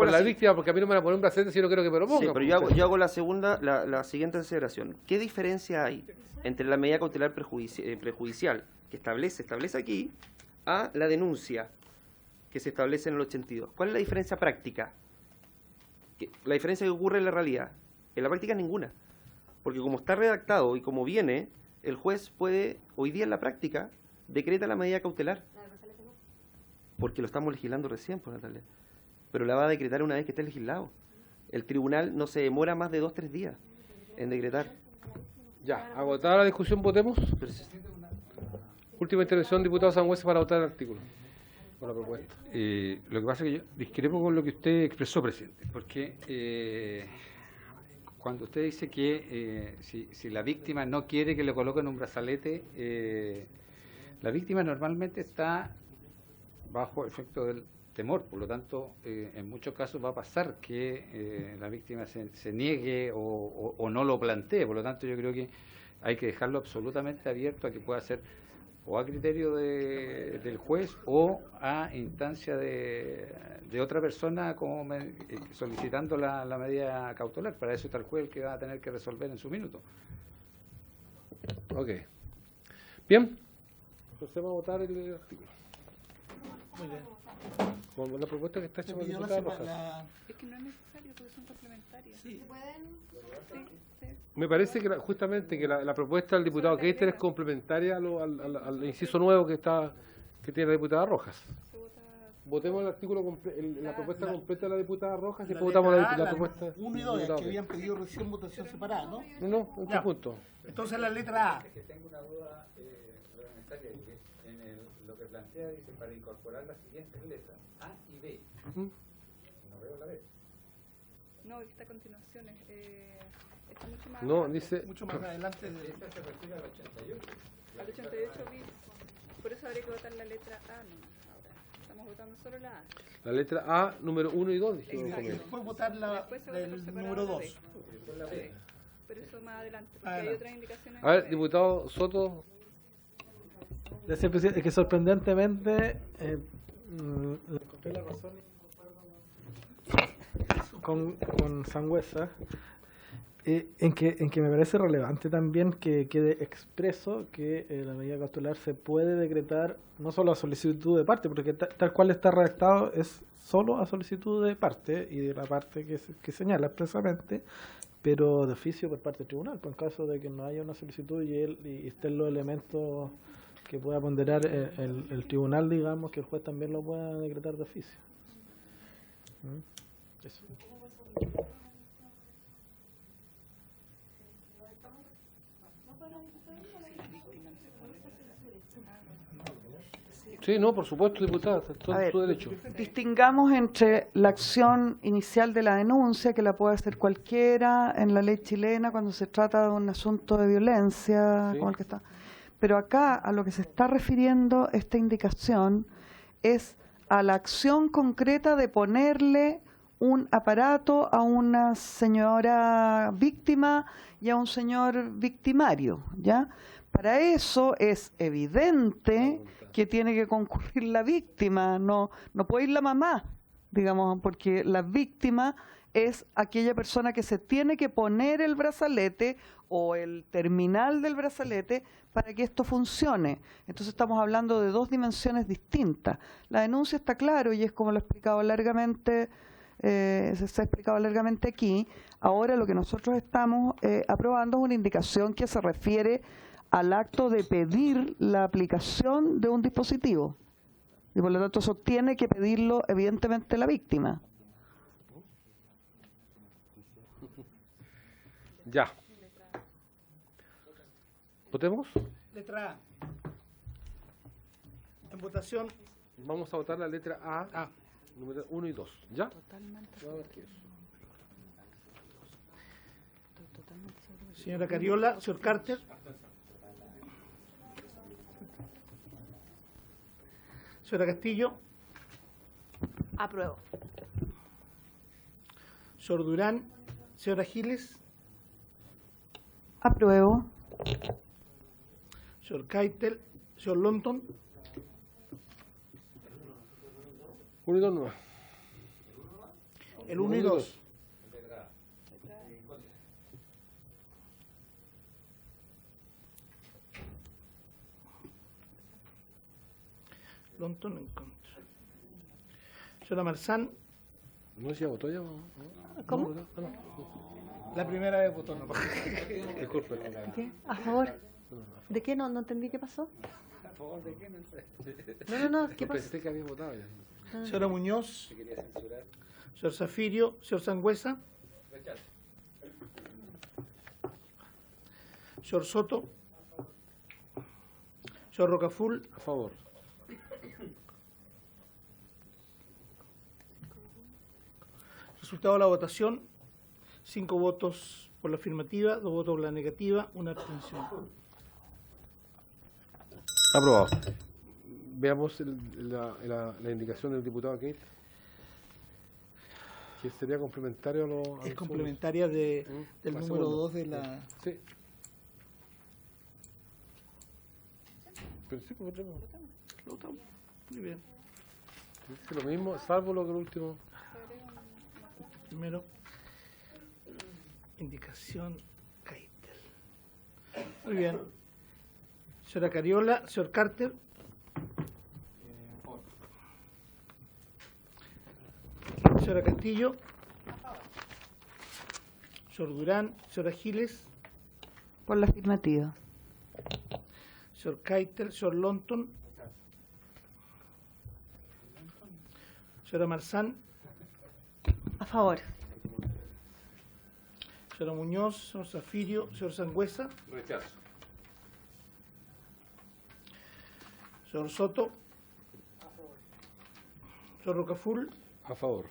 la víctima, porque a mí no me van a poner un brazalete si yo no quiero que me lo ponga. Sí, pero yo hago la siguiente consideración. ¿Qué diferencia hay entre la medida cautelar prejudicial que establece aquí, a la denuncia que se establece en el 82? ¿Cuál es la diferencia práctica? La diferencia que ocurre en la realidad. En la práctica ninguna. Porque como está redactado y como viene, el juez puede, hoy día en la práctica, decreta la medida cautelar. Porque lo estamos legislando recién, pues, Natalia. Pero la va a decretar una vez que esté legislado. El tribunal no se demora más de 2 o 3 días en decretar. Ya, agotada la discusión, votemos. Última intervención, diputado Sangüesa, para votar el artículo. Con la propuesta. Lo que pasa es que yo discrepo con lo que usted expresó, presidente, porque cuando usted dice que si la víctima no quiere que le coloquen un brazalete, la víctima normalmente está bajo efecto del temor, por lo tanto, en muchos casos va a pasar que la víctima se niegue o no lo plantee, por lo tanto yo creo que hay que dejarlo absolutamente abierto a que pueda ser o a criterio del juez o a instancia de otra persona como solicitando la medida cautelar. Para eso está el juez que va a tener que resolver en su minuto. Ok. Bien. Procedemos a votar el artículo. Muy bien. Con la propuesta que está hecha por el diputado Rojas. Es que no es necesario porque son complementarios. Sí. Me parece que justamente que la propuesta del diputado Keister es complementaria al inciso nuevo que tiene la diputada Rojas. Votemos el artículo, la propuesta completa de la diputada Rojas y después votamos la propuesta 1 y 2, que habían pedido recién votación separada, ¿no? No, en conjunto. Entonces la letra A. Es que tengo una duda reglamentaria, que en lo que plantea dice para incorporar las siguientes letras, A y B. No veo la B. No, esta continuación está mucho más. No, dice. Mucho más adelante. Esta se refiere al 88. Al 88 bis. Por eso habría que votar la letra A, no. Ahora estamos votando solo la A. La letra A, número 1 y 2, dijimos Y conmigo. después votar Después se vota por el separado número la 2. B. Pero eso más adelante, porque hay Adelante. otras indicaciones. A ver, diputado Soto. Gracias, presidente. Es que sorprendentemente encontré la razón con Sangüesa en que me parece relevante también que quede expreso que la medida cautelar se puede decretar no solo a solicitud de parte, porque tal cual está redactado es solo a solicitud de parte y de la parte que señala expresamente, pero de oficio por parte del tribunal, por en caso de que no haya una solicitud y estén los elementos que pueda ponderar el tribunal, digamos, que el juez también lo pueda decretar de oficio. Eso. Sí, no, por supuesto, diputada, todo su derecho. Distingamos entre la acción inicial de la denuncia, que la puede hacer cualquiera en la ley chilena cuando se trata de un asunto de violencia, Sí. como el que está. Pero acá a lo que se está refiriendo esta indicación es a la acción concreta de ponerle un aparato a una señora víctima y a un señor victimario, ¿ya? Para eso es evidente que tiene que concurrir la víctima, no puede ir la mamá, digamos, porque la víctima es aquella persona que se tiene que poner el brazalete o el terminal del brazalete para que esto funcione. Entonces estamos hablando de 2 dimensiones distintas. La denuncia está claro y es como lo he explicado largamente, se ha explicado largamente aquí. Ahora lo que nosotros estamos aprobando es una indicación que se refiere al acto de pedir la aplicación de un dispositivo. Y por lo tanto eso tiene que pedirlo evidentemente la víctima. Ya. ¿Votemos? Letra A. En votación. Vamos a votar la letra A, número 1 y 2. ¿Ya? Señora Cariola, señor Carter. Señora Castillo. Apruebo. Señor Durán. Señora Giles. Apruebo. Señor Keitel, señor Lonton. 1 y 2 no. El 1 y 2. Lonton en contra. Señora Marzán. ¿No se votó ya? ¿No? ¿Cómo? No, no. La primera vez votó no. Disculpe. ¿De qué? ¿A favor? ¿De qué? No entendí qué pasó. ¿A favor de qué? No sé. No, ¿qué pasó? Pensé que había votado ya. Señora Muñoz. Se quería censurar. Señor Zafirio. Señor Sangüesa. Rechazo. Señor Soto. Señor Rocaful. A favor. Resultado de la votación: 5 votos por la afirmativa, 2 votos por la negativa, 1 abstención. Aprobado. Veamos la indicación del diputado Kate, que sería complementario a lo... Es complementaria del la número segunda. 2 de la... Sí. Pero sí, pues, votemos. Lo votamos. Muy bien. Dice lo mismo, salvo lo que el último... Primero, indicación Keitel. Muy bien. Señora Cariola, señor Carter. Señora Castillo. Señor Durán, señora Giles, Por la afirmativa. señor Keitel, señor Lonton. Señora Marzán, A favor. señora Muñoz, señor Zafirio, señor Sangüesa, Rechazo. señor Soto, señor Rocaful. A favor.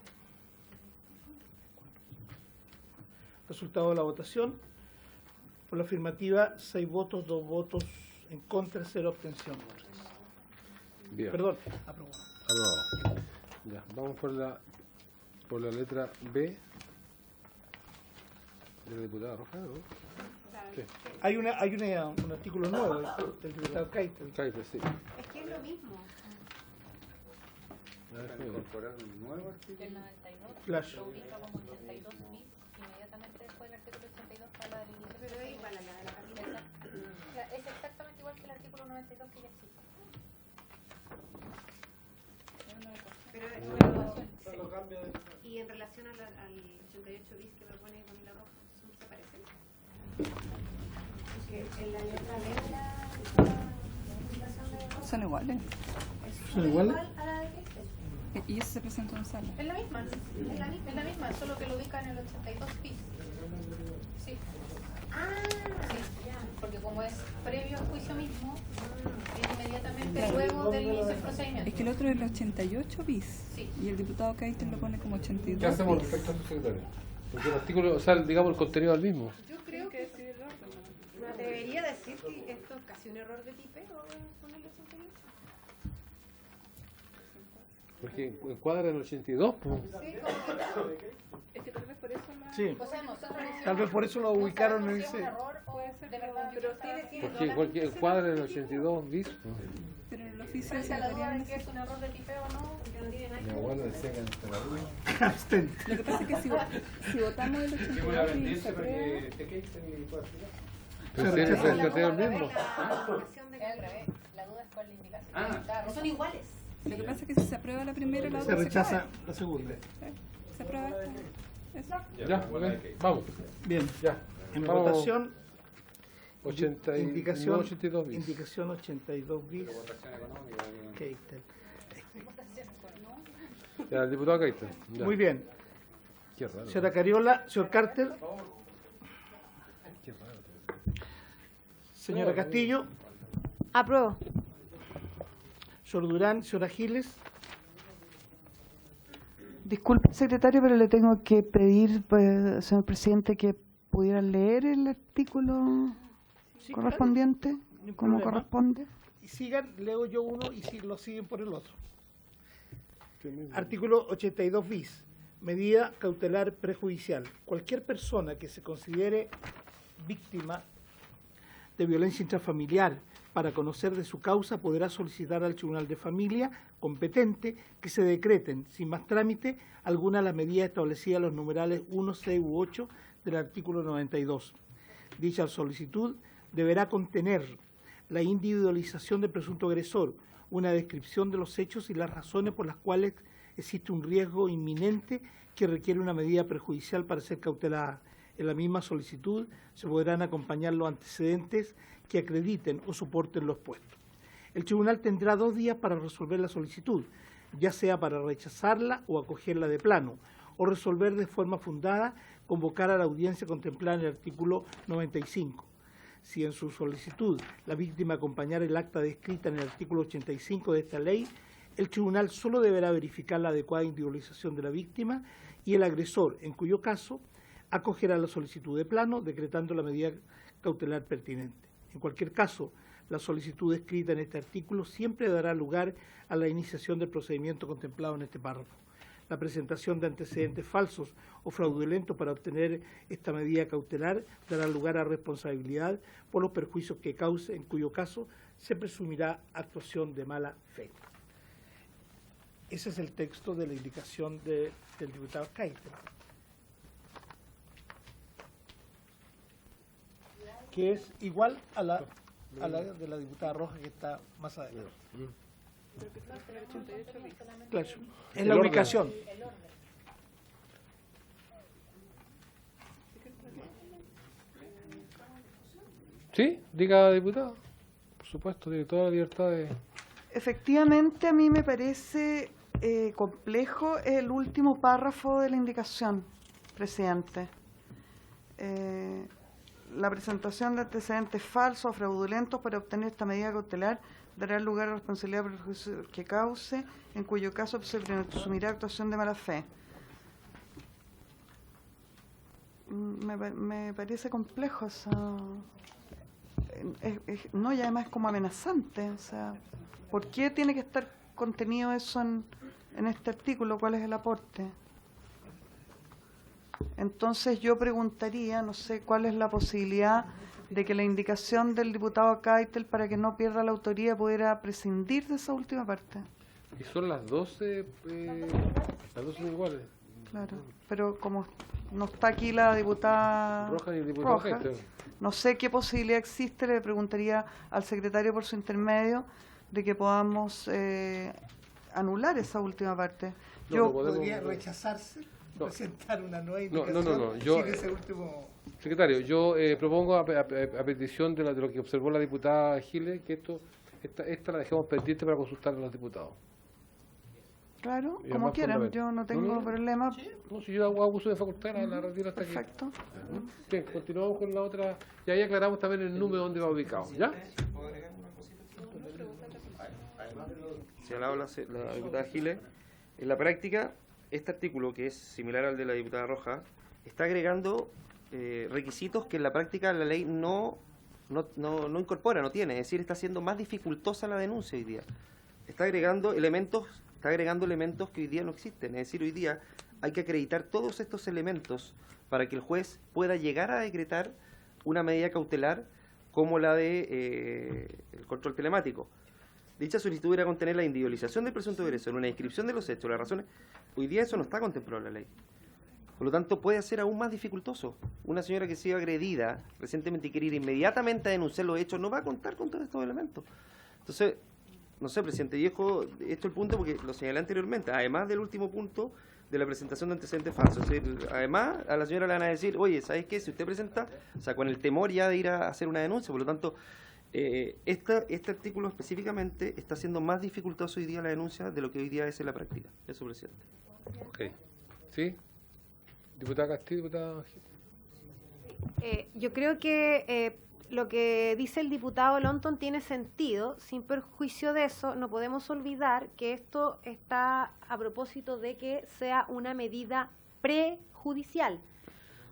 Resultado de la votación: por la afirmativa 6 votos, 2 votos en contra, 0 abstención. Bien. Perdón, aprobado. Aprobado. Ya, vamos por la letra B del diputado Roja, ¿no? Sí. Hay un artículo nuevo del diputado Keitel. Kaiser, sí. Es que es lo mismo. A ver, Para sí. incorporar un nuevo artículo. Del 92 Flash. lo ubica como 82 bis, inmediatamente después del artículo 82 está la del inicio. Pero es igual a la de la Camila. Exacto. Es exactamente igual que el artículo 92 que ya existe. Y en relación al 88 bis que propone Camila Rojas, ¿se parecen? Porque en la letra B de la indicación de Son iguales. ¿Son iguales? igual a la de Keitel. Y eso se presentó en sala. Es la misma, es la misma, solo que lo ubica en el 82 bis. Sí. Ah, Sí, porque como es previo al juicio mismo, viene inmediatamente luego del inicio del procedimiento. Es que el otro es el 88 bis. Sí. Y el diputado Keitel lo pone como 82 ¿Qué hacemos bis. respecto a su secretario? Porque el artículo, o sea, digamos el contenido es el mismo. yo creo que me atrevería a decir que esto es casi un error de tipeo con el 88. Porque encuadra en el 82, pues. Sí, como que Es que tal vez por eso la... Sí. O sea, nosotros Tal vez por eso lo ubicaron en en ese... ese. error o de verdad... pero tiene Porque cualquier encuadra en el 82 bis, pues. Pero en el oficio Frente a la duda secretarial de que es un error de tipeo o no, porque no tiene nada que Mi ver. abuelo decía que entre la duda. Abstente. Lo que pasa es que si votamos el 82 bis se aprueba, Pero si ese secretario es el mismo. Es al revés, la duda es cuál la indicación. Claro, Son iguales. lo que pasa es que si se aprueba la primera, la Se otra rechaza cae. la segunda. Se aprueba esta. Eso. Ya, ok, vamos. Bien. Ya. En Vamos. votación, 80 y, indicación, no, 82 bis. indicación 82 bis. Votación económica. Keitel. Ya, el diputado Keitel. Ya. Muy bien. Qué raro. Señora Cariola, señor Carter, Qué raro. señora Castillo, Apruebo. señor Durán, señora Giles, Disculpe, secretario, pero le tengo que pedir, pues, señor presidente, que pudieran leer el artículo Sí, correspondiente, Ni un como problema. corresponde. y sigan, leo yo uno y si lo siguen por el otro. Qué mismo. Artículo 82 bis. Medida cautelar prejudicial. Cualquier persona que se considere víctima de violencia intrafamiliar para conocer de su causa podrá solicitar al Tribunal de Familia competente que se decreten, sin más trámite, alguna de las medidas establecidas en los numerales 1, 6 u 8 del artículo 92. Dicha solicitud deberá contener la individualización del presunto agresor, una descripción de los hechos y las razones por las cuales existe un riesgo inminente que requiere una medida prejudicial para ser cautelada. En la misma solicitud se podrán acompañar los antecedentes que acrediten o soporten lo expuesto. El tribunal tendrá 2 días para resolver la solicitud, ya sea para rechazarla o acogerla de plano, o resolver de forma fundada, convocar a la audiencia contemplada en el artículo 95. Si en su solicitud la víctima acompañara el acta descrita en el artículo 85 de esta ley, el tribunal solo deberá verificar la adecuada individualización de la víctima y el agresor, en cuyo caso, acogerá la solicitud de plano, decretando la medida cautelar pertinente. En cualquier caso, la solicitud escrita en este artículo siempre dará lugar a la iniciación del procedimiento contemplado en este párrafo. La presentación de antecedentes falsos o fraudulentos para obtener esta medida cautelar dará lugar a responsabilidad por los perjuicios que cause, en cuyo caso se presumirá actuación de mala fe. Ese es el texto de la indicación del diputado Keitel, que es igual a la de la diputada Roja, que está más adelante. Claro, en la ubicación. Sí, diga, diputado. Por supuesto, tiene toda la libertad de... Efectivamente, a mí me parece complejo el último párrafo de la indicación, presidente. La presentación de antecedentes falsos o fraudulentos para obtener esta medida cautelar dará lugar a responsabilidad por el perjuicio que cause, en cuyo caso se presumirá actuación de mala fe. Me parece complejo eso. No, y además es como amenazante. O sea, ¿por qué tiene que estar contenido eso en este artículo? ¿Cuál es el aporte? Entonces yo preguntaría, no sé, ¿cuál es la posibilidad de que la indicación del diputado Keitel para que no pierda la autoría pudiera prescindir de esa última parte? Y son las 12, las 12 son iguales. Claro, pero como no está aquí la diputada Roja ni el diputado Roja, Keitel, no sé qué posibilidad existe, le preguntaría al secretario por su intermedio de que podamos anular esa última parte. No, yo podría rechazarse, presentar una nueva indicación sin ese último... Secretario, yo propongo a petición de lo que observó la diputada Giles que esta la dejemos pendiente para consultar a los diputados. Claro, como quieran, yo no tengo problema. ¿Sí? No, si yo hago uso de facultad, la retiro hasta aquí. Perfecto. Bien, continuamos con la otra, y ahí aclaramos también el número donde va ubicado, ¿ya? Señalaba la diputada Giles, en la práctica, este artículo, que es similar al de la diputada Roja, está agregando requisitos que en la práctica la ley no incorpora, no tiene, es decir, está haciendo más dificultosa la denuncia hoy día. Está agregando elementos que hoy día no existen, es decir, hoy día hay que acreditar todos estos elementos para que el juez pueda llegar a decretar una medida cautelar como la de el control telemático. Dicha solicitud deberá contener la individualización del presunto agresor, una descripción de los hechos, las razones. Hoy día eso no está contemplado en la ley. Por lo tanto, puede ser aún más dificultoso. Una señora que ha sido agredida recientemente y quiere ir inmediatamente a denunciar los hechos no va a contar con todos estos elementos. Entonces, no sé, presidente Viejo, esto es el punto porque lo señalé anteriormente, además del último punto de la presentación de antecedentes falsos. Es decir, además, a la señora le van a decir, oye, ¿sabes qué? Si usted presenta, o sea, con el temor ya de ir a hacer una denuncia, por lo tanto, este artículo específicamente está haciendo más dificultoso hoy día la denuncia de lo que hoy día es en la práctica. Eso, presidente. Ok. ¿Sí? Diputada Castillo, diputada... Yo creo que lo que dice el diputado Lonton tiene sentido. Sin perjuicio de eso, no podemos olvidar que esto está a propósito de que sea una medida prejudicial.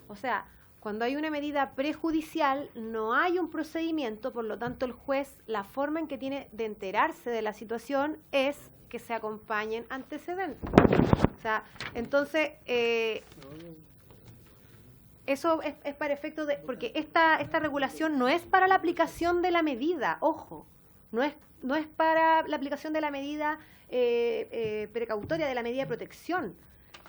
O sea, cuando hay una medida prejudicial, no hay un procedimiento, por lo tanto el juez, la forma en que tiene de enterarse de la situación es que se acompañen antecedentes. O sea, entonces, Eso es para efectos de... Porque esta regulación no es para la aplicación de la medida, ojo, no es para la aplicación de la medida precautoria, de la medida de protección,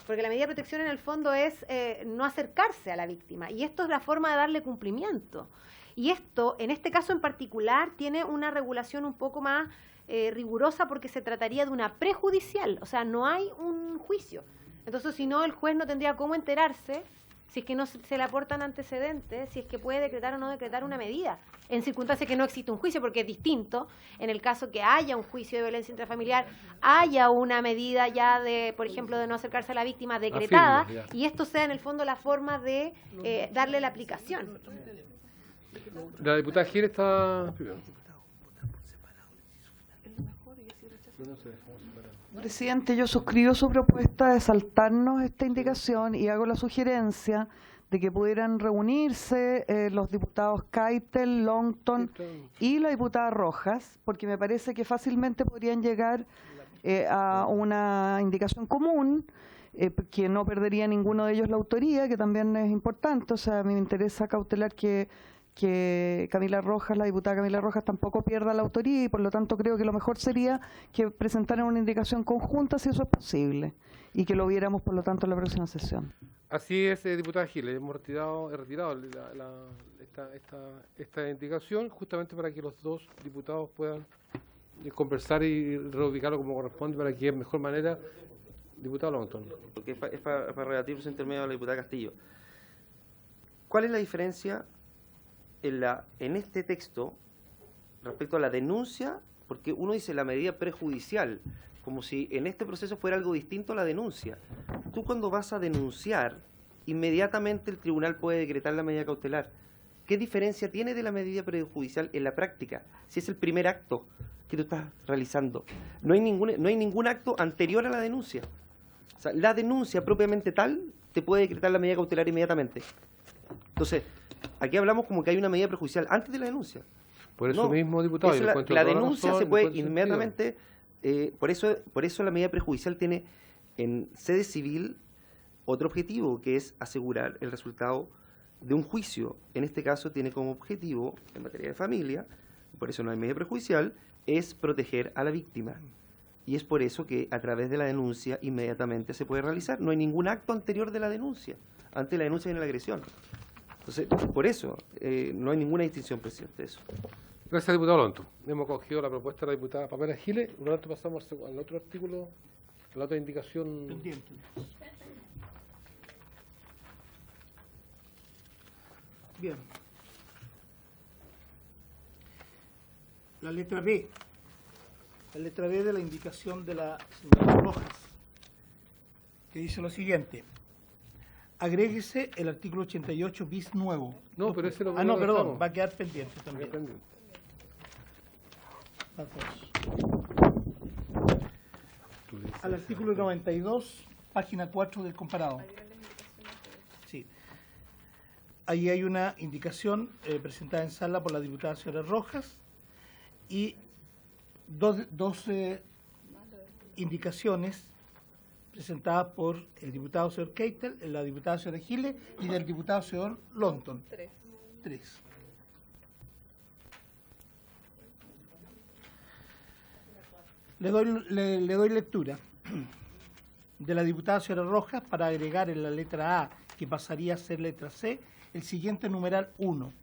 porque la medida de protección en el fondo es no acercarse a la víctima, y esto es la forma de darle cumplimiento. Y esto, en este caso en particular, tiene una regulación un poco más rigurosa porque se trataría de una prejudicial, o sea, no hay un juicio. Entonces, si no, el juez no tendría cómo enterarse si es que no se le aportan antecedentes, si es que puede decretar o no decretar una medida, en circunstancias que no existe un juicio, porque es distinto en el caso que haya un juicio de violencia intrafamiliar, haya una medida ya de, por ejemplo, de no acercarse a la víctima decretada, y esto sea en el fondo la forma de darle la aplicación. La diputada Giles está primero. Presidente, yo suscribo su propuesta de saltarnos esta indicación y hago la sugerencia de que pudieran reunirse los diputados Keitel, Longton y la diputada Rojas, porque me parece que fácilmente podrían llegar a una indicación común, que no perdería ninguno de ellos la autoría, que también es importante. O sea, a mí me interesa cautelar que Camila Rojas, la diputada Camila Rojas, tampoco pierda la autoría, y por lo tanto creo que lo mejor sería que presentaran una indicación conjunta, si eso es posible, y que lo viéramos por lo tanto en la próxima sesión. Así es, diputada Giles, hemos retirado esta indicación justamente para que los dos diputados puedan conversar y reubicarlo como corresponde para que de mejor manera. Diputado Longton. Porque es para rebatir su intermedio a la diputada Castillo. ¿Cuál es la diferencia en este texto respecto a la denuncia? Porque uno dice la medida prejudicial, como si en este proceso fuera algo distinto a la denuncia. Tú cuando vas a denunciar, inmediatamente el tribunal puede decretar la medida cautelar. ¿Qué diferencia tiene de la medida prejudicial en la práctica? Si es el primer acto que tú estás realizando. No hay ningún acto anterior a la denuncia. O sea, la denuncia propiamente tal te puede decretar la medida cautelar inmediatamente. Entonces, aquí hablamos como que hay una medida prejudicial antes de la denuncia. Por eso mismo, diputado, la denuncia se puede inmediatamente... por eso la medida prejudicial tiene en sede civil otro objetivo, que es asegurar el resultado de un juicio. En este caso tiene como objetivo, en materia de familia, por eso no hay medida prejudicial, es proteger a la víctima. Y es por eso que a través de la denuncia inmediatamente se puede realizar. No hay ningún acto anterior de la denuncia. Antes de la denuncia viene la agresión. Entonces, por eso, no hay ninguna distinción, presidente, de eso. Gracias, diputado Longton. Hemos cogido la propuesta de la diputada Pamela Giles. Por lo tanto, pasamos al otro artículo, a la otra indicación pendiente. Bien. La letra B. La letra B de la indicación de la señora Rojas, que dice lo siguiente. Agréguese el artículo 88 bis nuevo. No, pero ese lo no, perdón, va a quedar pendiente también. Al artículo 92, página 4 del comparado. Sí. Ahí hay una indicación presentada en sala por la diputada señora Rojas y dos indicaciones presentadas por el diputado señor Keitel, la diputada señora Giles y del diputado señor Longton. Tres. Le doy lectura de la diputada señora Rojas para agregar en la letra A, que pasaría a ser letra C, el siguiente numeral 1.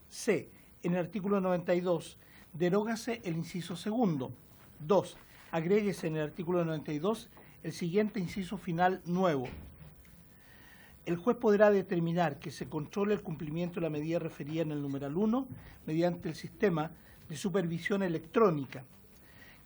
C. En el artículo 92, derógase el inciso segundo. 2. Agréguese en el artículo 92 el siguiente inciso final nuevo. El juez podrá determinar que se controle el cumplimiento de la medida referida en el numeral 1 mediante el sistema de supervisión electrónica,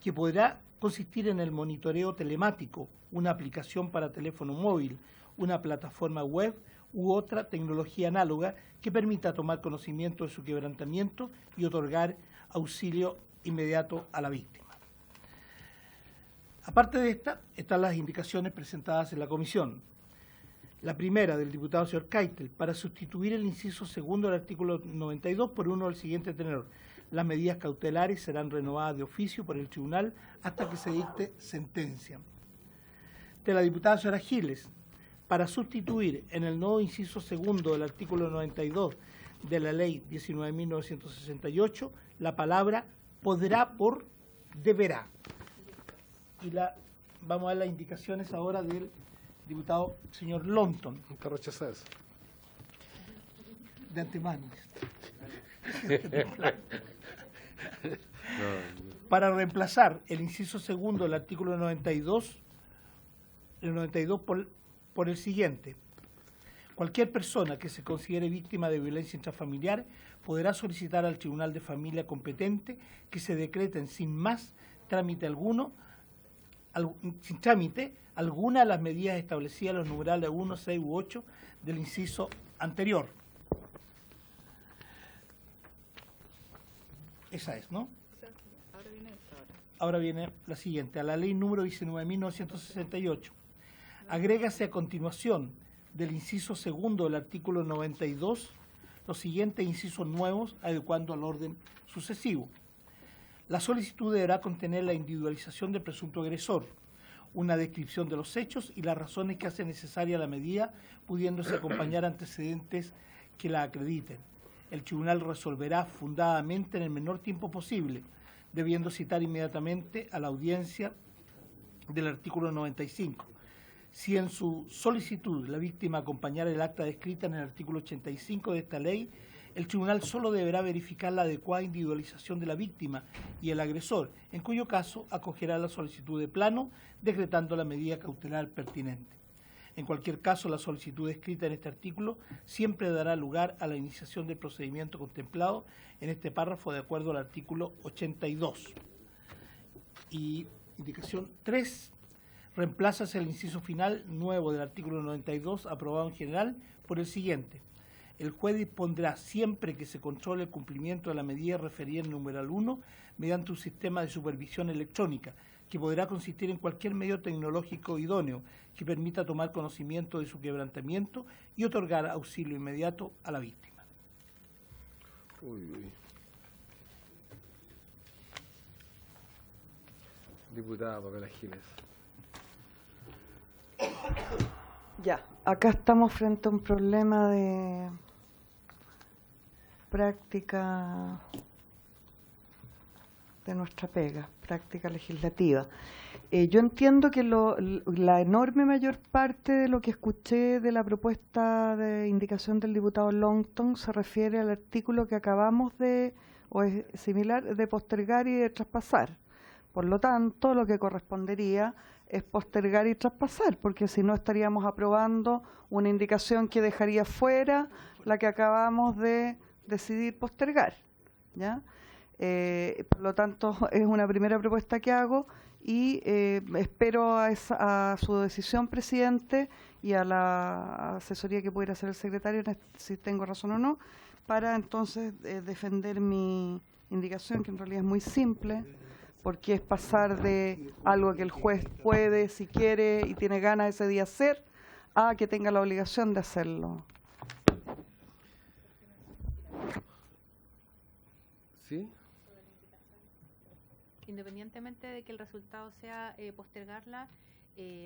que podrá consistir en el monitoreo telemático, una aplicación para teléfono móvil, una plataforma web u otra tecnología análoga que permita tomar conocimiento de su quebrantamiento y otorgar auxilio inmediato a la víctima. Aparte de esta, están las indicaciones presentadas en la comisión. La primera, del diputado señor Keitel, para sustituir el inciso segundo del artículo 92 por uno del siguiente tenor. Las medidas cautelares serán renovadas de oficio por el tribunal hasta que se dicte sentencia. De la diputada señora Giles, para sustituir en el nuevo inciso segundo del artículo 92 de la ley 19.968 la palabra podrá por deberá. Y vamos a ver las indicaciones ahora del diputado señor Longton. Está rechazado eso. De antemano. Para reemplazar el inciso segundo del artículo 92, por el siguiente. Cualquier persona que se considere víctima de violencia intrafamiliar podrá solicitar al Tribunal de Familia competente que se decreten sin más trámite alguna de las medidas establecidas en los numerales 1, 6 u 8 del inciso anterior. Esa es, ¿no? Ahora viene la siguiente. A la ley número 19.968. Agrégase a continuación del inciso segundo del artículo 92 los siguientes incisos nuevos adecuando al orden sucesivo. La solicitud deberá contener la individualización del presunto agresor, una descripción de los hechos y las razones que hacen necesaria la medida, pudiéndose acompañar antecedentes que la acrediten. El tribunal resolverá fundadamente en el menor tiempo posible, debiendo citar inmediatamente a la audiencia del artículo 95. Si en su solicitud la víctima acompañara el acta descrita en el artículo 85 de esta ley, el tribunal solo deberá verificar la adecuada individualización de la víctima y el agresor, en cuyo caso acogerá la solicitud de plano, decretando la medida cautelar pertinente. En cualquier caso, la solicitud escrita en este artículo siempre dará lugar a la iniciación del procedimiento contemplado en este párrafo de acuerdo al artículo 82. Y indicación 3. Reemplázase el inciso final nuevo del artículo 92 aprobado en general por el siguiente. El juez dispondrá siempre que se controle el cumplimiento de la medida referida en el numeral 1 mediante un sistema de supervisión electrónica que podrá consistir en cualquier medio tecnológico idóneo que permita tomar conocimiento de su quebrantamiento y otorgar auxilio inmediato a la víctima. Diputada Pamela Giles. Ya, acá estamos frente a un problema de práctica de nuestra pega, práctica legislativa. Yo entiendo que la enorme mayor parte de lo que escuché de la propuesta de indicación del diputado Longton se refiere al artículo que acabamos de, o es similar, de postergar y de traspasar. Por lo tanto, lo que correspondería es postergar y traspasar, porque si no estaríamos aprobando una indicación que dejaría fuera la que acabamos de decidir postergar, ¿ya? Por lo tanto, es una primera propuesta que hago y espero a su decisión, presidente, y a la asesoría que pudiera hacer el secretario, si tengo razón o no, para entonces defender mi indicación, que en realidad es muy simple, porque es pasar de algo que el juez puede, si quiere y tiene ganas ese día hacer, a que tenga la obligación de hacerlo. ¿Sí? Independientemente de que el resultado sea postergarla,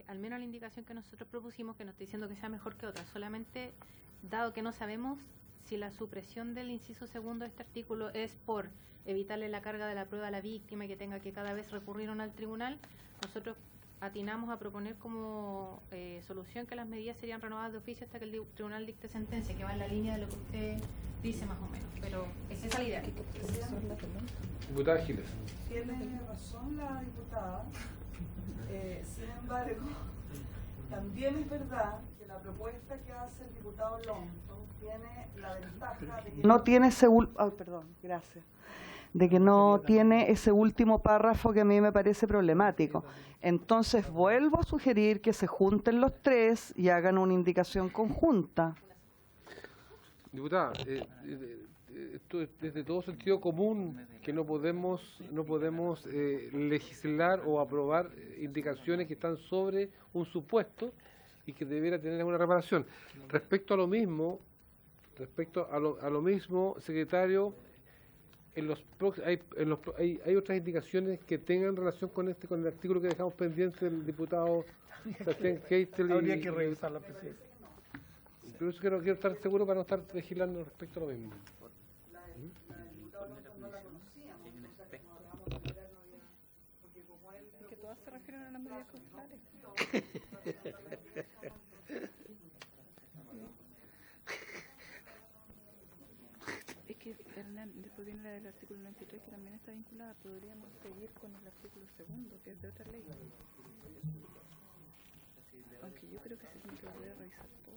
al menos la indicación que nosotros propusimos, que no estoy diciendo que sea mejor que otra, solamente dado que no sabemos si la supresión del inciso segundo de este artículo es por evitarle la carga de la prueba a la víctima y que tenga que cada vez recurrir al tribunal, nosotros atinamos a proponer como solución que las medidas serían renovadas de oficio hasta que el tribunal dicte sentencia, que va en la línea de lo que usted dice más o menos, pero es esa la idea. Diputada Giles. Tiene razón la diputada, sin embargo, también es verdad que la propuesta que hace el diputado Longton tiene la ventaja de que no tiene ese de que no tiene ese último párrafo que a mí me parece problemático. Entonces vuelvo a sugerir que se junten los tres y hagan una indicación conjunta. Diputada, esto es desde todo sentido común que no podemos legislar o aprobar indicaciones que están sobre un supuesto y que debiera tener alguna reparación. Respecto a lo mismo, secretario, hay otras indicaciones que tengan relación con el artículo que dejamos pendiente del diputado Keitel. Habría que revisar la presidencia. Pero eso quiero estar seguro para no estar legislando respecto a lo mismo. Que todas se refieren a las medidas cautelares. Es que, Hernán, después viene la del artículo 93 que también está vinculada. Podríamos seguir con el artículo 2, que es de otra ley. Aunque yo creo que se tiene que volver a revisar todo.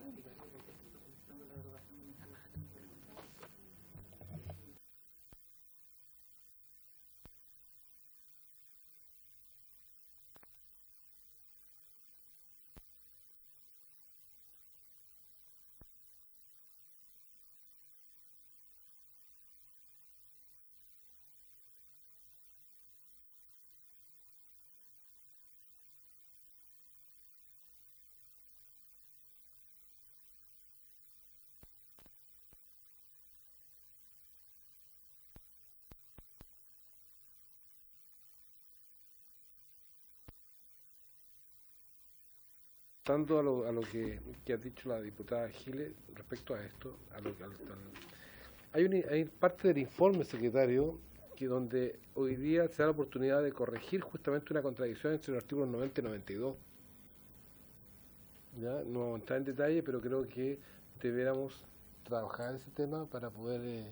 Tanto a lo que ha dicho la diputada Giles respecto a esto, hay parte del informe, secretario, que donde hoy día se da la oportunidad de corregir justamente una contradicción entre los artículos 90 y 92. ¿Ya? No vamos a entrar en detalle, pero creo que debiéramos trabajar ese tema para poder...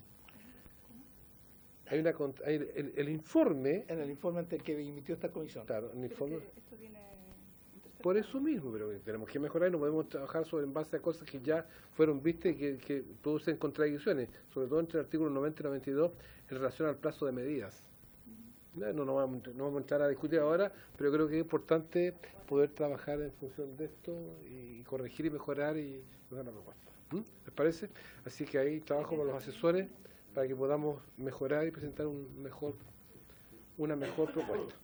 el informe... En el informe ante el que emitió esta comisión. Claro, el informe... Por eso mismo, pero tenemos que mejorar y no podemos trabajar en base a cosas que ya fueron vistas y que producen contradicciones, sobre todo entre el artículo 90 y 92 en relación al plazo de medidas. No vamos a entrar a discutir ahora, pero creo que es importante poder trabajar en función de esto y corregir y mejorar la propuesta. ¿Les parece? Así que ahí trabajo con los asesores para que podamos mejorar y presentar una mejor propuesta.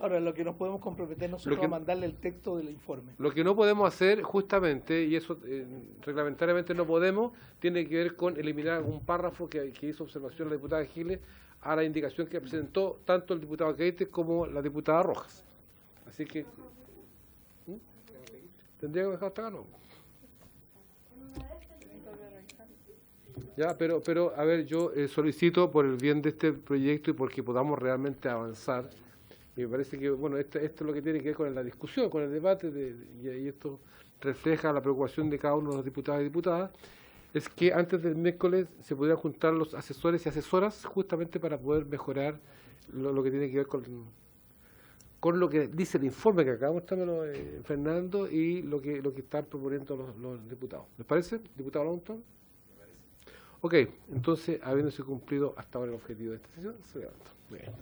Ahora, lo que nos podemos comprometer nosotros a mandarle el texto del informe. Lo que no podemos hacer, justamente, y eso reglamentariamente no podemos, tiene que ver con eliminar un párrafo que hizo observación la diputada Giles a la indicación que presentó tanto el diputado Keitel como la diputada Rojas. Así que... ¿Tendría que dejar hasta acá? No. Ya, pero a ver, yo solicito por el bien de este proyecto y porque podamos realmente avanzar. Y me parece que, bueno, esto es lo que tiene que ver con la discusión, con el debate, y esto refleja la preocupación de cada uno de los diputados y diputadas, es que antes del miércoles se pudieran juntar los asesores y asesoras justamente para poder mejorar lo que tiene que ver con lo que dice el informe que acaba de mostrármelo Fernando y lo que están proponiendo los diputados. ¿Les parece, diputado Longton? Me parece. Ok, entonces, habiéndose cumplido hasta ahora el objetivo de esta sesión, se levanta. Muy bien.